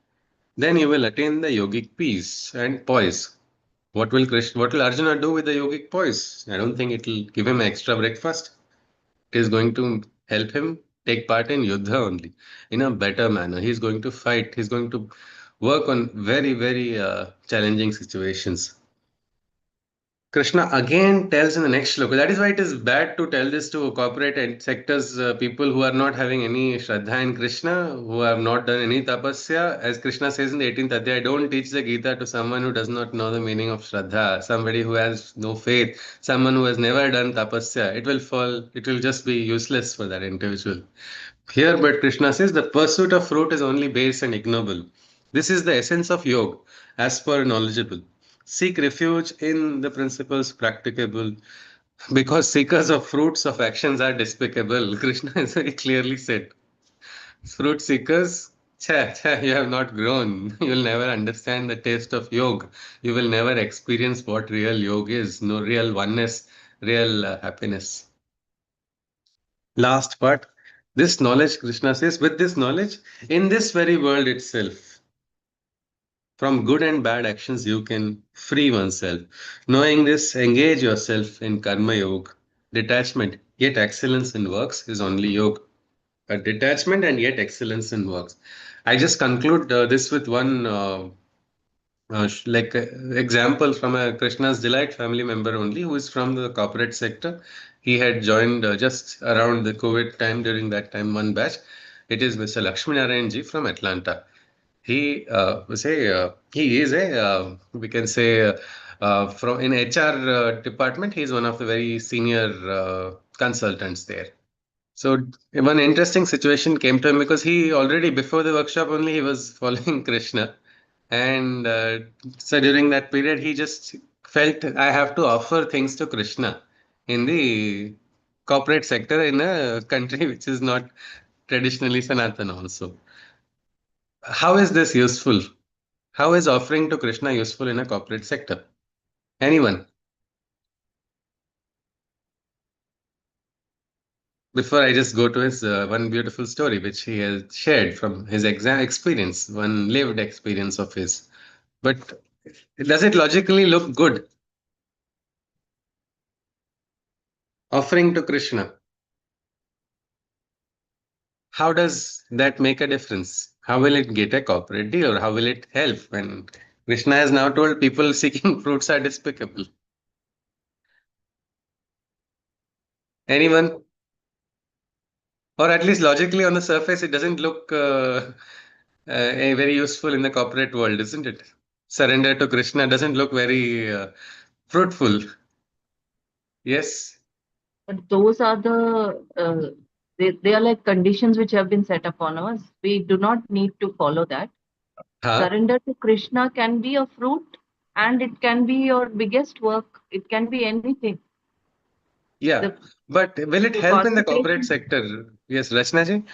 Then you will attain the yogic peace and poise. What will Arjuna do with the yogic poise? I don't think it will give him extra breakfast. It is going to help him take part in Yuddha only in a better manner. He's going to fight. He's going to work on very, very challenging situations. Krishna again tells in the next shloka. That is why it is bad to tell this to corporate and sectors, people who are not having any Shraddha in Krishna, who have not done any tapasya. As Krishna says in the 18th Adhyaya, don't teach the Gita to someone who does not know the meaning of Shraddha, somebody who has no faith, someone who has never done tapasya. It will just be useless for that individual. Here, but Krishna says the pursuit of fruit is only base and ignoble. This is the essence of yoga, as per knowledgeable. Seek refuge in the principles practicable, because seekers of fruits of actions are despicable. Krishna has very clearly said, fruit seekers, you have not grown. You will never understand the taste of yoga. You will never experience what real yoga is, no real oneness, real happiness. Last part, this knowledge, Krishna says, with this knowledge, in this very world itself, from good and bad actions, you can free oneself. Knowing this, engage yourself in karma yoga. Detachment, yet excellence in works is only yoga. A detachment and yet excellence in works. I just conclude this with one example from a Krishna's Delight family member only, who is from the corporate sector. He had joined just around the COVID time, during that time, one batch. It is Mr. Lakshmi Narayan ji from Atlanta. He is a we can say from in HR department. He is one of the very senior consultants there. So one interesting situation came to him because he already before the workshop only he was following Krishna, and so during that period he just felt I have to offer things to Krishna in the corporate sector in a country which is not traditionally Sanatana also. How is this useful? How is offering to Krishna useful in a corporate sector? Anyone? before I just go to his one beautiful story which he has shared from his exam experience, one lived experience of his. But does it logically look good? Offering to Krishna, how does that make a difference? How will it get a corporate deal, or how will it help when Krishna has now told people seeking fruits are despicable? Anyone? Or at least logically on the surface, it doesn't look very useful in the corporate world, isn't it? Surrender to Krishna doesn't look very fruitful. Yes. But those are they are like conditions which have been set upon us. We do not need to follow that. Huh? Surrender to Krishna can be a fruit, and it can be your biggest work. It can be anything. Yeah. The But will it help in the corporate concentration, sector? Yes, Rachna ji?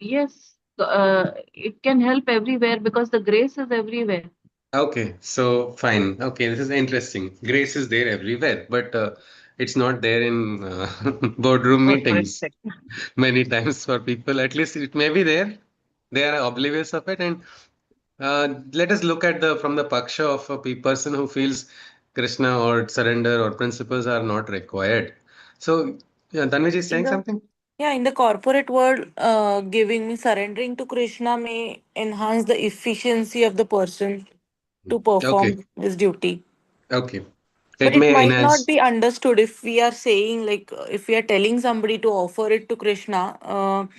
yes, it can help everywhere because the grace is everywhere. Okay, so fine. Okay, this is interesting. Grace is there everywhere, but it's not there in boardroom Corporate meetings sector. many times for people. At least it may be there. They are oblivious of it. And let us look at the from the paksha of a person who feels Krishna or surrender or principles are not required. So, yeah, Tanviji is In saying the something? Yeah, in the corporate world, surrendering to Krishna may enhance the efficiency of the person to Okay, perform his duty. okay. But It it may might not enhance. be understood if we are saying, like, if we are telling somebody to offer it to Krishna,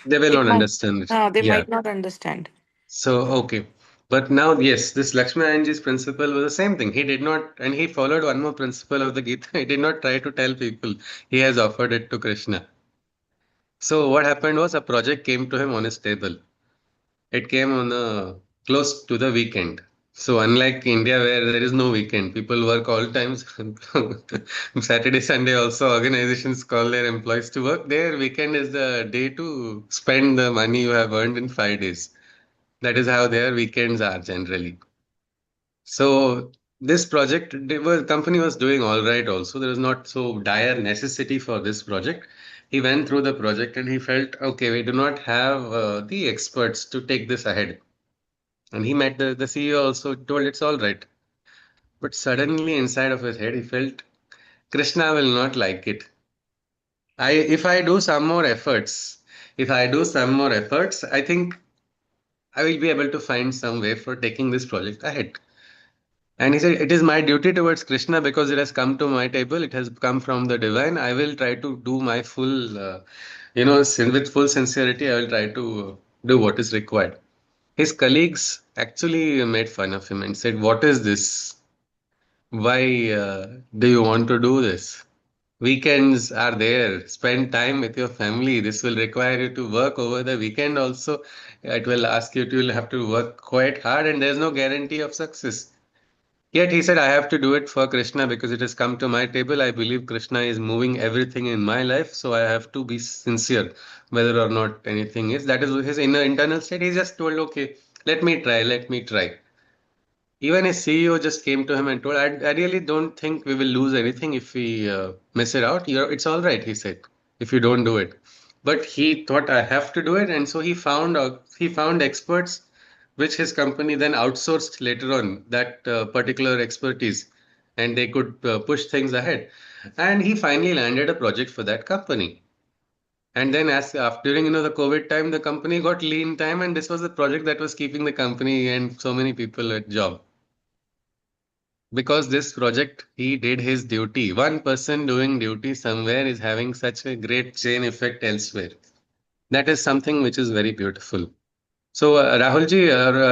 They will it not might, understand it. they Yeah. might not understand. So, okay. But now, yes, this Lakshmanayanji's principle was the same thing. He did not, and he followed one more principle of the Gita. He did not try to tell people he has offered it to Krishna. So, what happened was a project came to him on his table. It came on a close to the weekend. So, unlike India where there is no weekend, people work all times. Saturday, Sunday also organizations call their employees to work. Their weekend is the day to spend the money you have earned in 5 days. That is how their weekends are generally. So this project, company was doing all right also. There was not so dire necessity for this project. He went through the project and he felt, okay, we do not have the experts to take this ahead. And he met the CEO also told it's all right. But suddenly inside of his head, he felt Krishna will not like it. If I do some more efforts, if I do some more efforts, I think I will be able to find some way for taking this project ahead. And he said, it is my duty towards Krishna because it has come to my table. It has come from the divine. I will try to do my full, with full sincerity, I will try to do what is required. His colleagues actually made fun of him and said, what is this? Why do you want to do this? Weekends are there. Spend time with your family. This will require you to work over the weekend also. It will ask you to have to work quite hard, and there's no guarantee of success. Yet he said, I have to do it for Krishna because it has come to my table. I believe Krishna is moving everything in my life, so I have to be sincere, whether or not anything is. That is his inner internal state. He just told, okay, let me try. Even his CEO just came to him and told, I really don't think we will lose anything if we miss it out. It's all right, he said, if you don't do it. But he thought I have to do it, and so he found experts, which his company then outsourced later on that particular expertise, and they could push things ahead. And he finally landed a project for that company. And then as after during the COVID time, the company got lean time, and this was the project that was keeping the company and so many people at job. Because this project, he did his duty. One person doing duty somewhere is having such a great chain effect elsewhere. That is something which is very beautiful. So, Rahulji,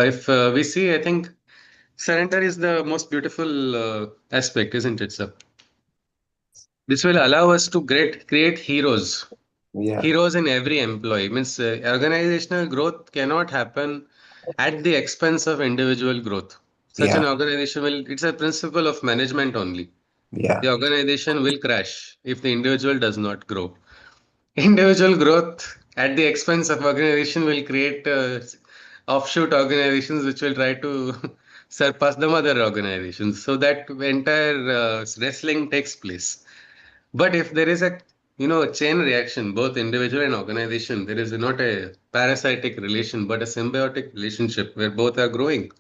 if we see, I think surrender is the most beautiful aspect, isn't it, sir? This will allow us to create heroes. Yeah. Heroes in every employee. Means organizational growth cannot happen at the expense of individual growth. Such Yeah. an organization will, it's a principle of management only. Yeah. The organization will crash if the individual does not grow. Individual growth at the expense of organization will create offshoot organizations which will try to surpass the mother organizations. So that entire wrestling takes place. But if there is a a chain reaction, both individual and organization. There is not a parasitic relation, but a symbiotic relationship where both are growing.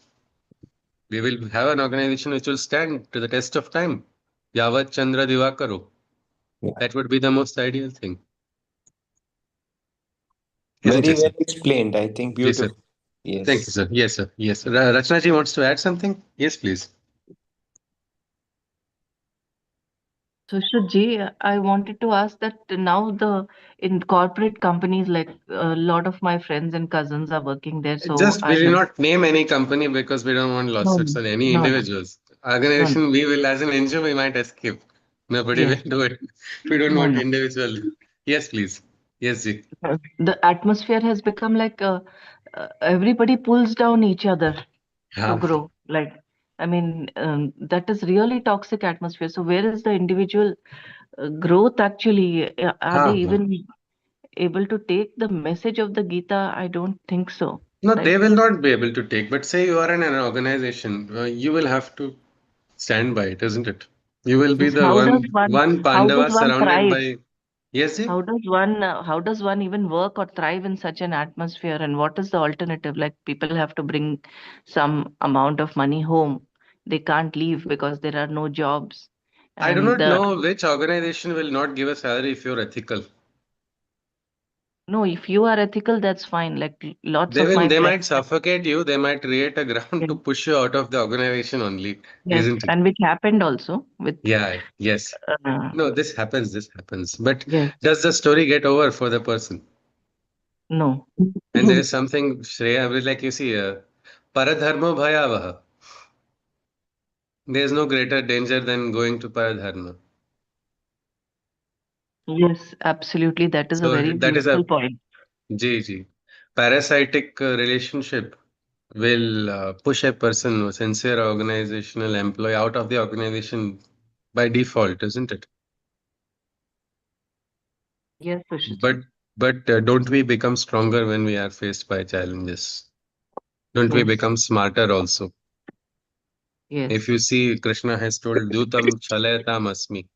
We will have an organization which will stand to the test of time. Yavat Chandra Divakaro. Yeah. That would be the most ideal thing, isn't Very it, sir? well explained. I think Yes, sir. beautiful. Thank you, Yes. sir. Yes, sir. Yes. Rachna ji wants to add something? Yes, please. So, Shruti, I wanted to ask that now in corporate companies, like a lot of my friends and cousins are working there. So Just I we will have not name any company because we don't want no, lawsuits no, on any no, no, individuals. no, no. Organization, we will, as an NGO, we might escape. Nobody will Yes, do it. We don't no, want no. individual. Yes, please. Yes, ji. The atmosphere has become like everybody pulls down each other to Yeah. grow. Like, I mean, that is really toxic atmosphere. So where is the individual growth actually? Are they Huh. even able to take the message of the Gita? I don't think so, No, right? they will not be able to take. But say you are in an organization, you will have to stand by it, isn't it? You will be Yes, the one how does Pandava one surrounded thrive? by. Yes, ji. How does one even work or thrive in such an atmosphere? And what is the alternative? Like people have to bring some amount of money home. They can't leave because there are no jobs. I do And not know which organization will not give a salary if you're ethical. no, if you are ethical, that's fine. Like lots They of will, my they friends, might suffocate you, they might create a ground yes, to push you out of the organization only, yes, isn't it? and which happened also with, Yeah, yes. uh, No, this happens. But yes, does the story get over for the person? no. And there is something, Shreya, like you see, paradharma bhayavaha. There is no greater danger than going to paradharma. Yes, absolutely. That is a So very that is beautiful a point. GG. Parasitic relationship will push a person, a sincere organizational employee, out of the organization by default, isn't it? Yes, But Sushil. don't we become stronger when we are faced by challenges? Don't we Yes, become smarter also? If yes. you see, Krishna has told, Dutam Chalayatam Asmi.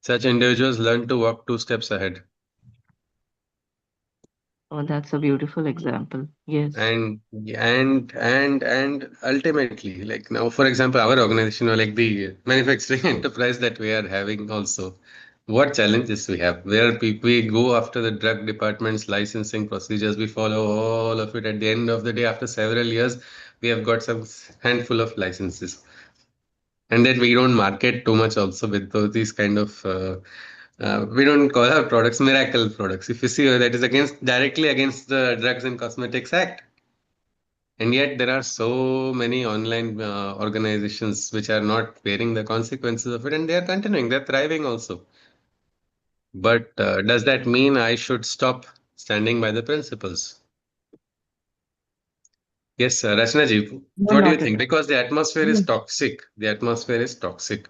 Such individuals learn to walk two steps ahead. Oh, that's a beautiful example. Yes. And ultimately, like now, for example, our organization or like the manufacturing enterprise that we are having also, what challenges we have, where we go after the drug department's licensing procedures, we follow all of it. At the end of the day, after several years, we have got some handful of licenses, and then we don't market too much also with these kind of we don't call our products miracle products. If you see, that is against directly against the Drugs and Cosmetics Act. And yet, there are so many online organizations which are not bearing the consequences of it, and they are continuing. They're thriving also. But does that mean I should stop standing by the principles? Yes, Rachna ji, No, what do you not at think? all. Because the atmosphere is Yes. toxic. The atmosphere is toxic.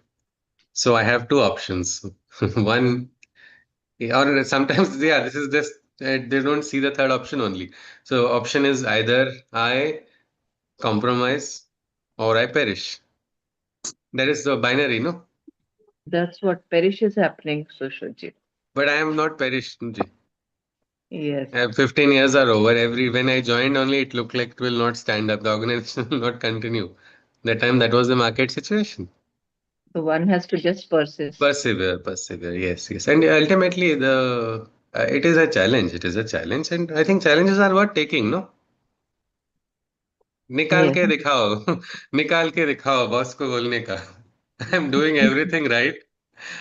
So I have two options. One, or sometimes, yeah, this is just they don't see the third option only. So option is either I compromise or I perish. That is the binary, no? That's what perish is happening, Sushilji. But I am not perished. Ji. Yes. 15 years are over. When I joined only, it looked like it will not stand up. The organization will not continue. That time, that was the market situation. So one has to just persist. Persevere, persevere. Yes, yes. And ultimately, the it is a challenge. It is a challenge, and I think challenges are worth taking. No, निकाल Yes. के दिखाओ, निकाल के दिखाओ boss को बोलने का. I am doing everything right.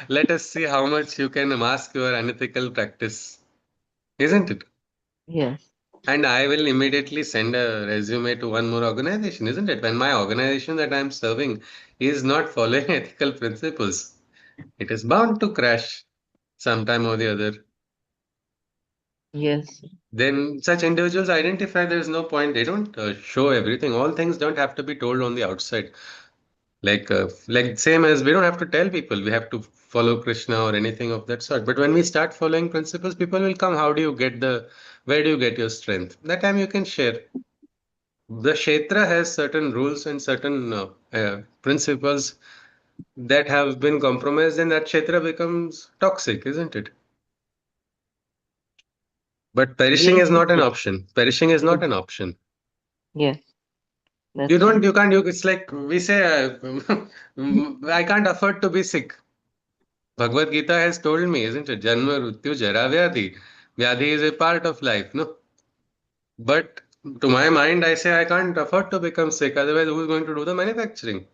Let us see how much you can mask your unethical practice, isn't it? Yes. And I will immediately send a resume to one more organization, isn't it? When my organization that I'm serving is not following ethical principles, it is bound to crash sometime or the other. Yes. Then such individuals identify there is no point. They don't show everything. All things don't have to be told on the outside. Like same as we don't have to tell people we have to follow Krishna or anything of that sort. But when we start following principles, people will come. Where do you get your strength? That time you can share. The Kshetra has certain rules and certain principles that have been compromised, then that kshetra becomes toxic, isn't it? But perishing Yes, is it not an is. option. Perishing is not an option. Yes, You that's don't, right. you can't, it's like we say, I can't afford to be sick. Bhagavad Gita has told me, isn't it? Janma, Mrityu, Jara, Vyadhi. Vyadhi is a part of life, no? But to my mind, I say I can't afford to become sick. Otherwise, who's going to do the manufacturing?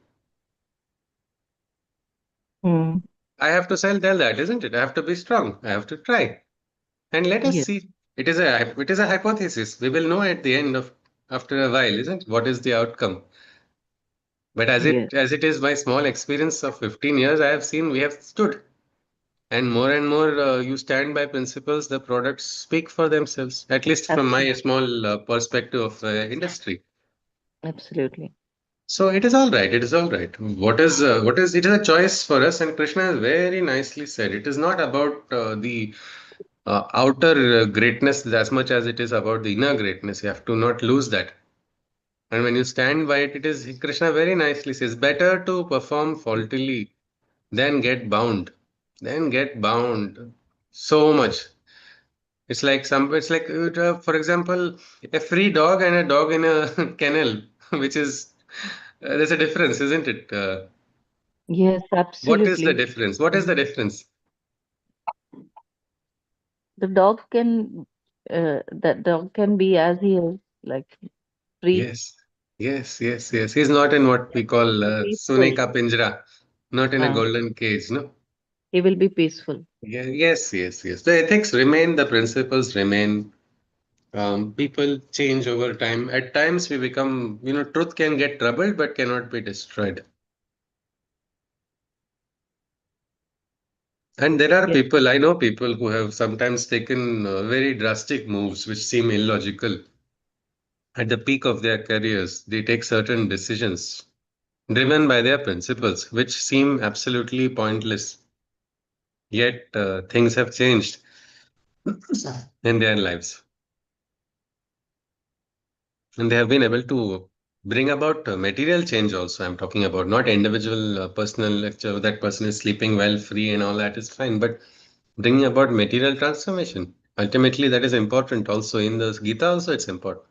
Hmm. I have to tell that, isn't it? I have to be strong. I have to try. And let us Yes, see. It is a hypothesis. We will know at the end of after a while, isn't it? What is the outcome? But yes, as it is my small experience of 15 years, I have seen we have stood. And more you stand by principles, the products speak for themselves, at least from my absolutely, small perspective of industry. absolutely. So it is all right. It is all right. It is a choice for us. And Krishna has very nicely said it is not about the outer greatness as much as it is about the inner greatness. You have to not lose that. And when you stand by it, it is Krishna very nicely says better to perform faultily than get bound. Then get bound so much. It's like, for example, a free dog and a dog in a kennel, which is, there's a difference, isn't it? Yes, What is the absolutely. difference? What is the difference? The dog can, that dog can be as he is, like free, Yes, yes. He's not in what we call Sone peaceful. ka Pinjra, not in a Uh, golden cage, no? he will be peaceful. Yeah, yes. The ethics remain, the principles remain. People change over time. At times we become, truth can get troubled but cannot be destroyed. And there are Yes, people, I know people who have sometimes taken very drastic moves which seem illogical. At the peak of their careers, they take certain decisions driven by their principles, which seem absolutely pointless. Yet things have changed in their lives. And they have been able to bring about material change also. I'm talking about not individual personal lecture. That person is sleeping well, free, and all that is fine. But bringing about material transformation. Ultimately, that is important also in the Gita, also, it's important.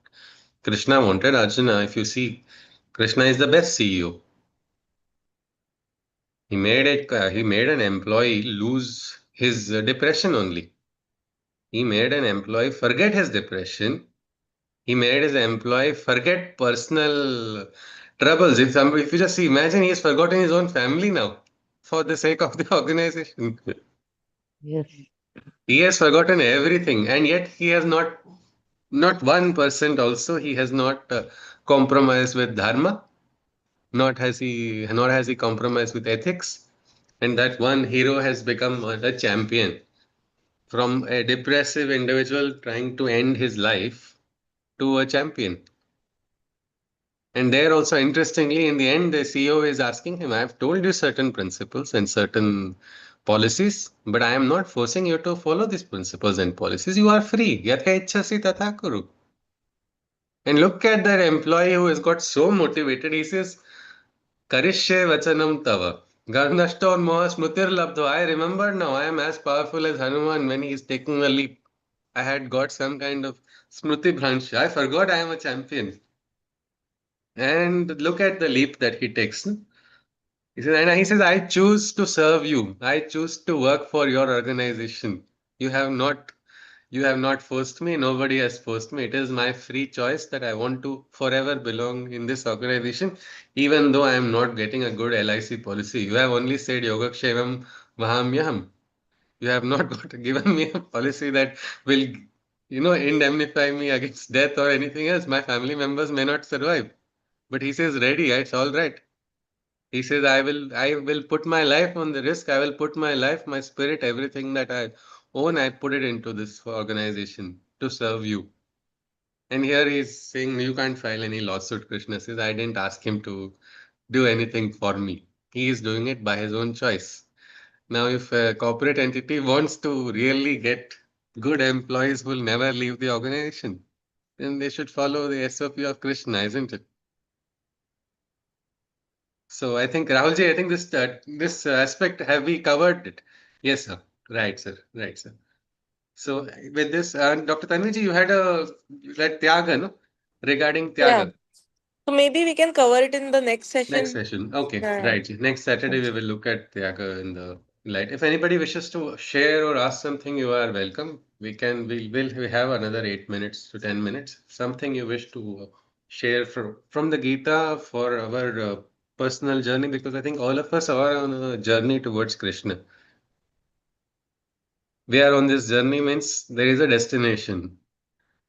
Krishna wanted Arjuna. If you see, Krishna is the best CEO. He made an employee lose his depression only. He made an employee forget his depression. He made his employee forget personal troubles. If you just see, imagine he has forgotten his own family now for the sake of the organization. yes, He has forgotten everything, and yet he has not 1% also. He has not compromised with dharma. Nor has he compromised with ethics. And that one hero has become a champion from a depressive individual trying to end his life to a champion. And there also, interestingly, in the end, the CEO is asking him, I've told you certain principles and certain policies, but I am not forcing you to follow these principles and policies. You are free. Yatha ichchasi tatha kuru. And look at that employee who has got so motivated. He says, Karishye vachanam tava. Garnashto moha smrutir labdho. I remember now, I am as powerful as Hanuman when he is taking a leap. I had got some kind of smruti bhransh. I forgot I am a champion. And look at the leap that he takes. And he says, I choose to serve you. I choose to work for your organization. You have not you have not forced me. Nobody has forced me. It is my free choice that I want to forever belong in this organization, even though I am not getting a good LIC policy. You have only said Yogakshevam Vahamyaham. You have not given me a policy that will, indemnify me against death or anything else. My family members may not survive. But he says, ready, it's all right. He says, I will put my life on the risk. I will put my life, my spirit, everything that I own, I put it into this organization to serve you. And here he's saying, you can't file any lawsuit. Krishna says, I didn't ask him to do anything for me. He is doing it by his own choice. Now, if a corporate entity wants to really get good employees who will never leave the organization, then they should follow the SOP of Krishna, isn't it? So I think Rahulji, I think this aspect have we covered it? Yes, sir. Right, sir. Right, sir. So with this, Dr. Tanviji, you had a like Tyaga, no? Regarding Yeah. Tyaga. So maybe we can cover it in the next Next session. session. Okay, Yeah. right. Next Saturday we will look at Tyaga in the light. If anybody wishes to share or ask something, you are welcome. We have another 8 minutes to 10 minutes. Something you wish to share from the Gita for our personal journey, because I think all of us are on a journey towards Krishna. We are on this journey means there is a destination.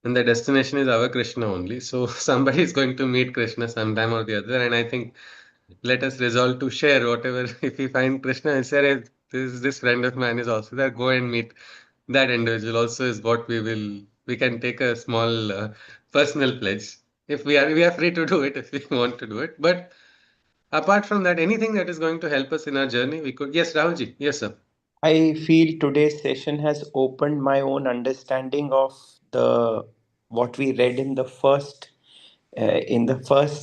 And the destination is our Krishna only. So somebody is going to meet Krishna sometime or the other. And I think let us resolve to share whatever. If we find Krishna and say, "Hey, this friend of mine is also there, go and meet that individual." Also is what we can take a small personal pledge. If we are free to do it if we want to do it. But apart from that, anything that is going to help us in our journey, we could. Yes, Rahulji. Yes, sir. I feel today's session has opened my own understanding of the what we read in the first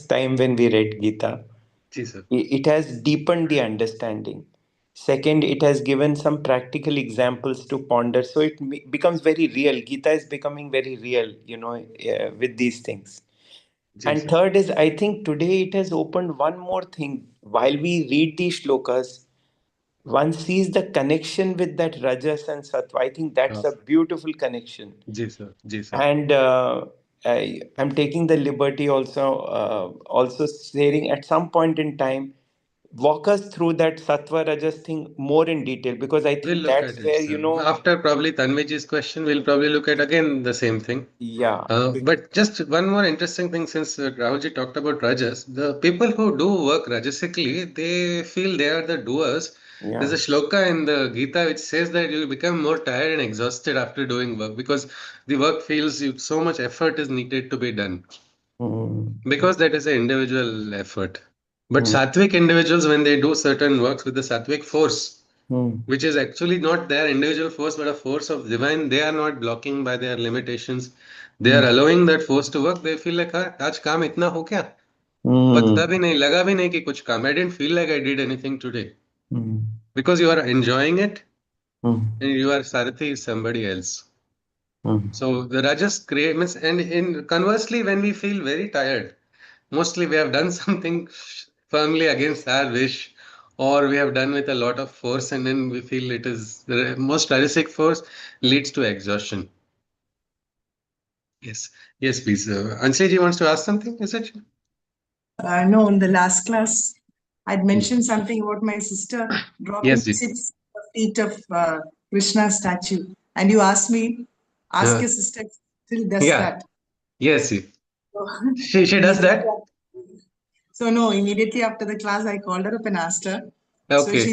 time when we read Gita. Ji, sir. It has deepened the understanding. Second, it has given some practical examples to ponder. So it becomes very real. Gita is becoming very real, with these things. Ji, And sir. third is, I think today it has opened one more thing. While we read these shlokas, one sees the connection with that Rajas and Sattva. I think that's a beautiful connection. Ji, sir. Ji, sir. And I'm taking the liberty also sharing at some point in time, walk us through that Sattva Rajas thing more in detail, because I We'll think look at that's it, where, sir. After probably Tanviji's question, we'll probably look at again the same thing. yeah, But just one more interesting thing, since Rahulji talked about Rajas, the people who do work Rajasically, they feel they are the doers. There's yeah. a shloka in the Gita which says that you become more tired and exhausted after doing work because the work feels you so much effort is needed to be done Mm, because that is an individual effort. But mm, Sattvic individuals, when they do certain works with the Sattvic force, mm, which is actually not their individual force but a force of divine, they are not blocking by their limitations, they are mm, allowing that force to work. They feel like, हाँ आज काम इतना हो गया, पता mm, भी नहीं लगा भी नहीं कि कुछ काम. I didn't feel like I did anything today mm, because you are enjoying it mm, and your Sarathi is somebody else. mm, So the Rajas create means, and in conversely when we feel very tired, mostly we have done something firmly against our wish, or we have done with a lot of force, and then we feel it is the most Rajasic force leads to exhaustion. Yes, yes, please. Anshiji wants to ask something, is it? No, in the last class, I'd mentioned something about my sister dropping Yes, ji. 6 feet of Krishna statue. And you asked me, ask Uh, your sister if she still does yeah, that. yes, ji. So, She does immediately, that? so no, immediately after the class, I called her up and asked her. So Okay.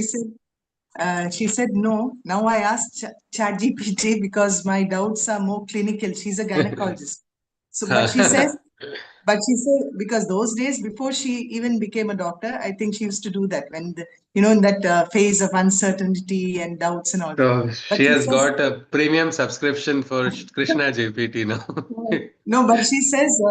she said no. Now I asked ChatGPT because my doubts are more clinical. She's a gynecologist. So, but she said, because those days before she even became a doctor, I think she used to do that when, in that phase of uncertainty and doubts and all that. So But she she has says, got a premium subscription for Krishna JPT now. no, but she says,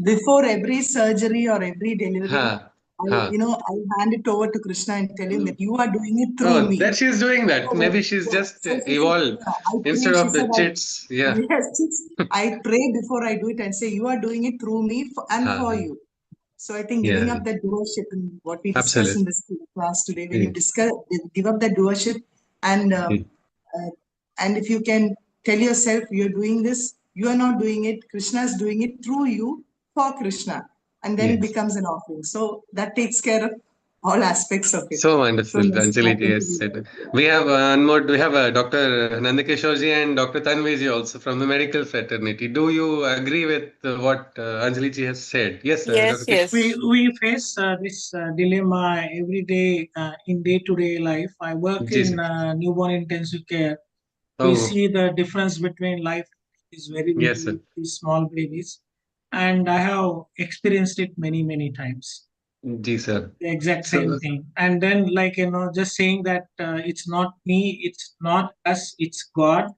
before every surgery or every delivery, Ha, ha. I hand it over to Krishna and tell him that you are doing it through Oh, me. that she's doing that. So, Maybe she's just so she said, evolved yeah, I pray. instead She of said, the chits. Yeah. yes, I pray before I do it and say, you are doing it through me and Ha, for ha. you. So I think giving Yeah, up that doership and what we discussed in absolutely. this class today, when you Yeah. discuss, give up that doership and Yeah. uh, and if you can tell yourself you're doing this, you are not doing it. Krishna is doing it through you for Krishna, and then it Yes. becomes an offering. So that takes care of all aspects of it. So So wonderful, yes, Anjali ji definitely has said. yeah. We have one more. We have Dr. Nandakishore ji and Dr. Tanvi ji also from the medical fraternity. Do you agree with what Anjali ji has said? Yes, Dr. Yes, Kish. yes. We face this dilemma every day in day-to-day life. I work Ji, in sir. newborn intensive care. We Oh, see the difference between life is very, yes, sir. very these small babies, and I have experienced it many, many times. Ji, sir. The exact same So, thing. And then, like just saying that it's not me, it's not us, it's God,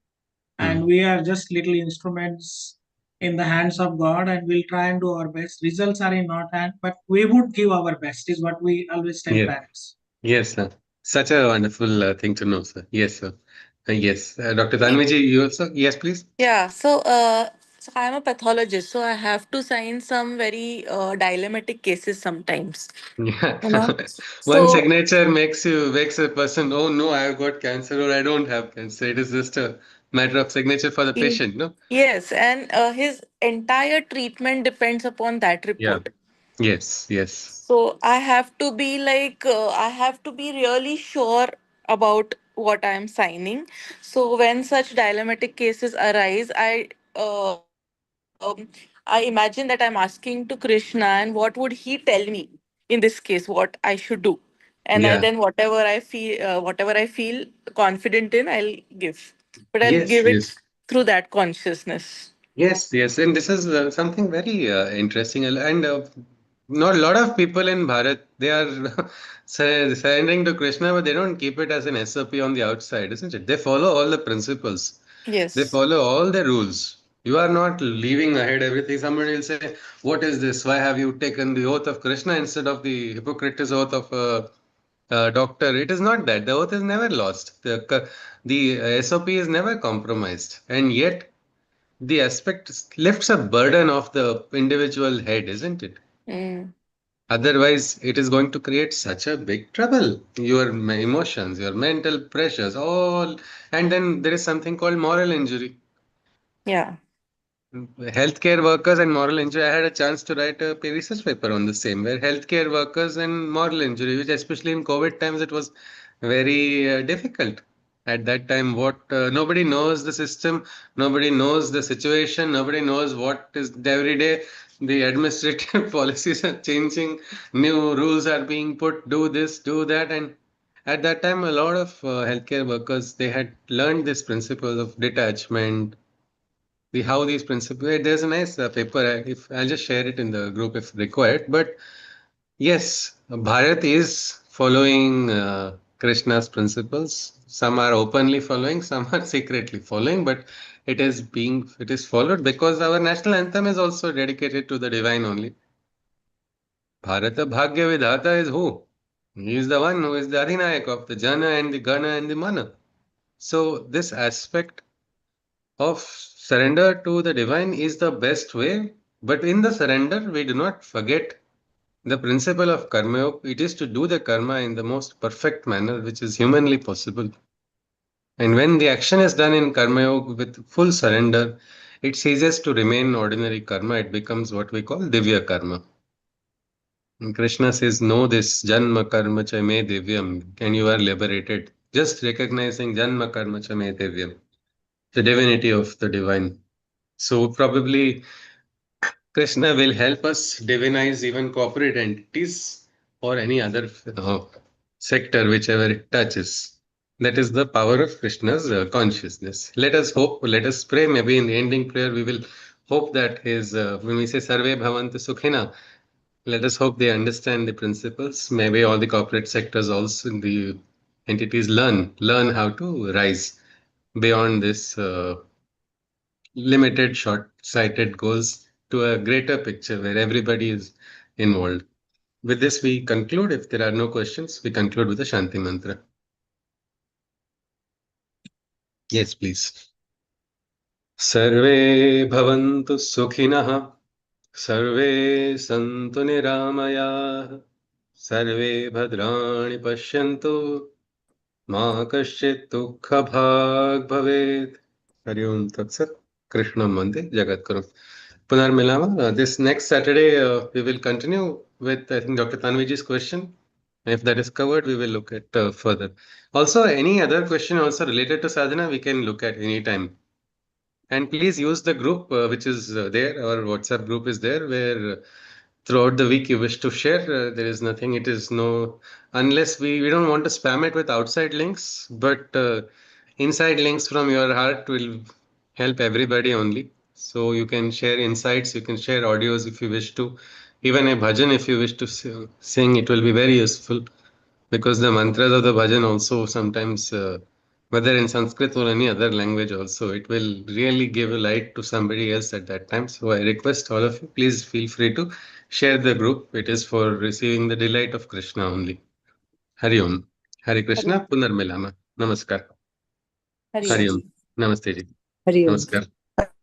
and hmm. we are just little instruments in the hands of God, and we'll try and do our best. Results are in our hand, but we would give our best, is what we always tell Yeah. parents. Yes, sir. Such a wonderful thing to know, sir. Yes, sir. Yes. Dr. Y- Tanviji, you also? Yes, please. Yeah, so I'm a pathologist, so I have to sign some very dilemmatic cases sometimes, Yeah. you know. One So signature makes a person, oh no, I've got cancer or I don't have cancer. It is just a matter of signature for the y- patient, no? yes, and his entire treatment depends upon that Yeah. report. Yes, yes. So I have to be like, I have to be really sure about what I'm signing. So when such dilemmatic cases arise, I imagine that I'm asking to Krishna, and what would he tell me in this case, what I should do, and then Yeah. whatever I feel confident in, I'll give, but I'll Yes, give it yes. through that consciousness. Yes, yes, and this is something very interesting, and not a lot of people in Bharat they are surrendering to Krishna, but they don't keep it as an SOP on the outside, isn't it? They follow all the principles, they Yes. follow all the rules. You are not leaving ahead everything. Somebody will say, "What is this? Why have you taken the oath of Krishna instead of the Hippocrates oath of doctor?" It is not that. The oath is never lost. The SOP is never compromised, and yet the aspect lifts a burden off the individual head, isn't it? Mm, Otherwise, it is going to create such a big trouble. Your emotions, your mental pressures, all, and then there is something called moral injury. yeah. Healthcare workers and moral injury. I had a chance to write a research paper on the same, where healthcare workers and moral injury, which especially in COVID times, it was very difficult. At that time, what nobody knows the system, nobody knows the situation, nobody knows what is every day. The administrative policies are changing, new rules are being put, do this, do that, and at that time, a lot of healthcare workers they had learned this principle of detachment, how these principles. There's a nice paper. If I'll just share it in the group if required. But yes, Bharat is following Krishna's principles. Some are openly following, some are secretly following. But it is followed because our national anthem is also dedicated to the divine only. Bharata Bhagya Vidhata is who? He is the one who is the Adhinayak of the Jana and the Gana and the Mana. So this aspect of surrender to the divine is the best way, but in the surrender, we do not forget the principle of karma yoga. It is to do the karma in the most perfect manner, which is humanly possible. And when the action is done in karma yoga with full surrender, it ceases to remain ordinary karma. It becomes what we call divya karma. And Krishna says, know this, janma karma cha me divyam, and you are liberated. Just recognizing janma karma cha me divyam, the divinity of the divine. So probably Krishna will help us divinize even corporate entities or any other sector, whichever it touches. That is the power of Krishna's consciousness. Let us hope, let us pray. Maybe in the ending prayer, we will hope that his, when we say Sarve Bhavantu Sukhina, let us hope they understand the principles. Maybe all the corporate sectors also, the entities learn how to rise beyond this limited, short sighted goals to a greater picture where everybody is involved. With this, we conclude. If there are no questions, we conclude with the Shanti Mantra. Yes, please. Sarve bhavantu sukhinah, sarve santu niramaya, sarve bhadrani pashyantu, ma kaschit dukha bhag bhavet. Hari Om Tat Sat. Krishna Mande Jagat Guru. Punarmilama. This next Saturday, we will continue with, I think, Dr. Tanviji's question. If that is covered, we will look at further. Also, any other question also related to sadhana, we can look at any time. And please use the group which is there. Our WhatsApp group is there where throughout the week you wish to share. There is nothing. It is no, unless we don't want to spam it with outside links, but inside links from your heart will help everybody only. So you can share insights, you can share audios if you wish to. Even a bhajan, if you wish to sing, it will be very useful because the mantras of the bhajan also sometimes whether in Sanskrit or any other language also, it will really give a light to somebody else at that time. So I request all of you, please feel free to share the group. It is for receiving the delight of Krishna only. Hari Om. Hare Krishna. Punarmilana. Namaskar. Hari Hari Om. Om. Namaste ji. Hari Om. Namaskar.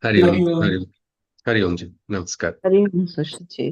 Hari Om. Hari Om. Hari Om. Hari Om ji. Namaskar. Hari Om, Sushil ji.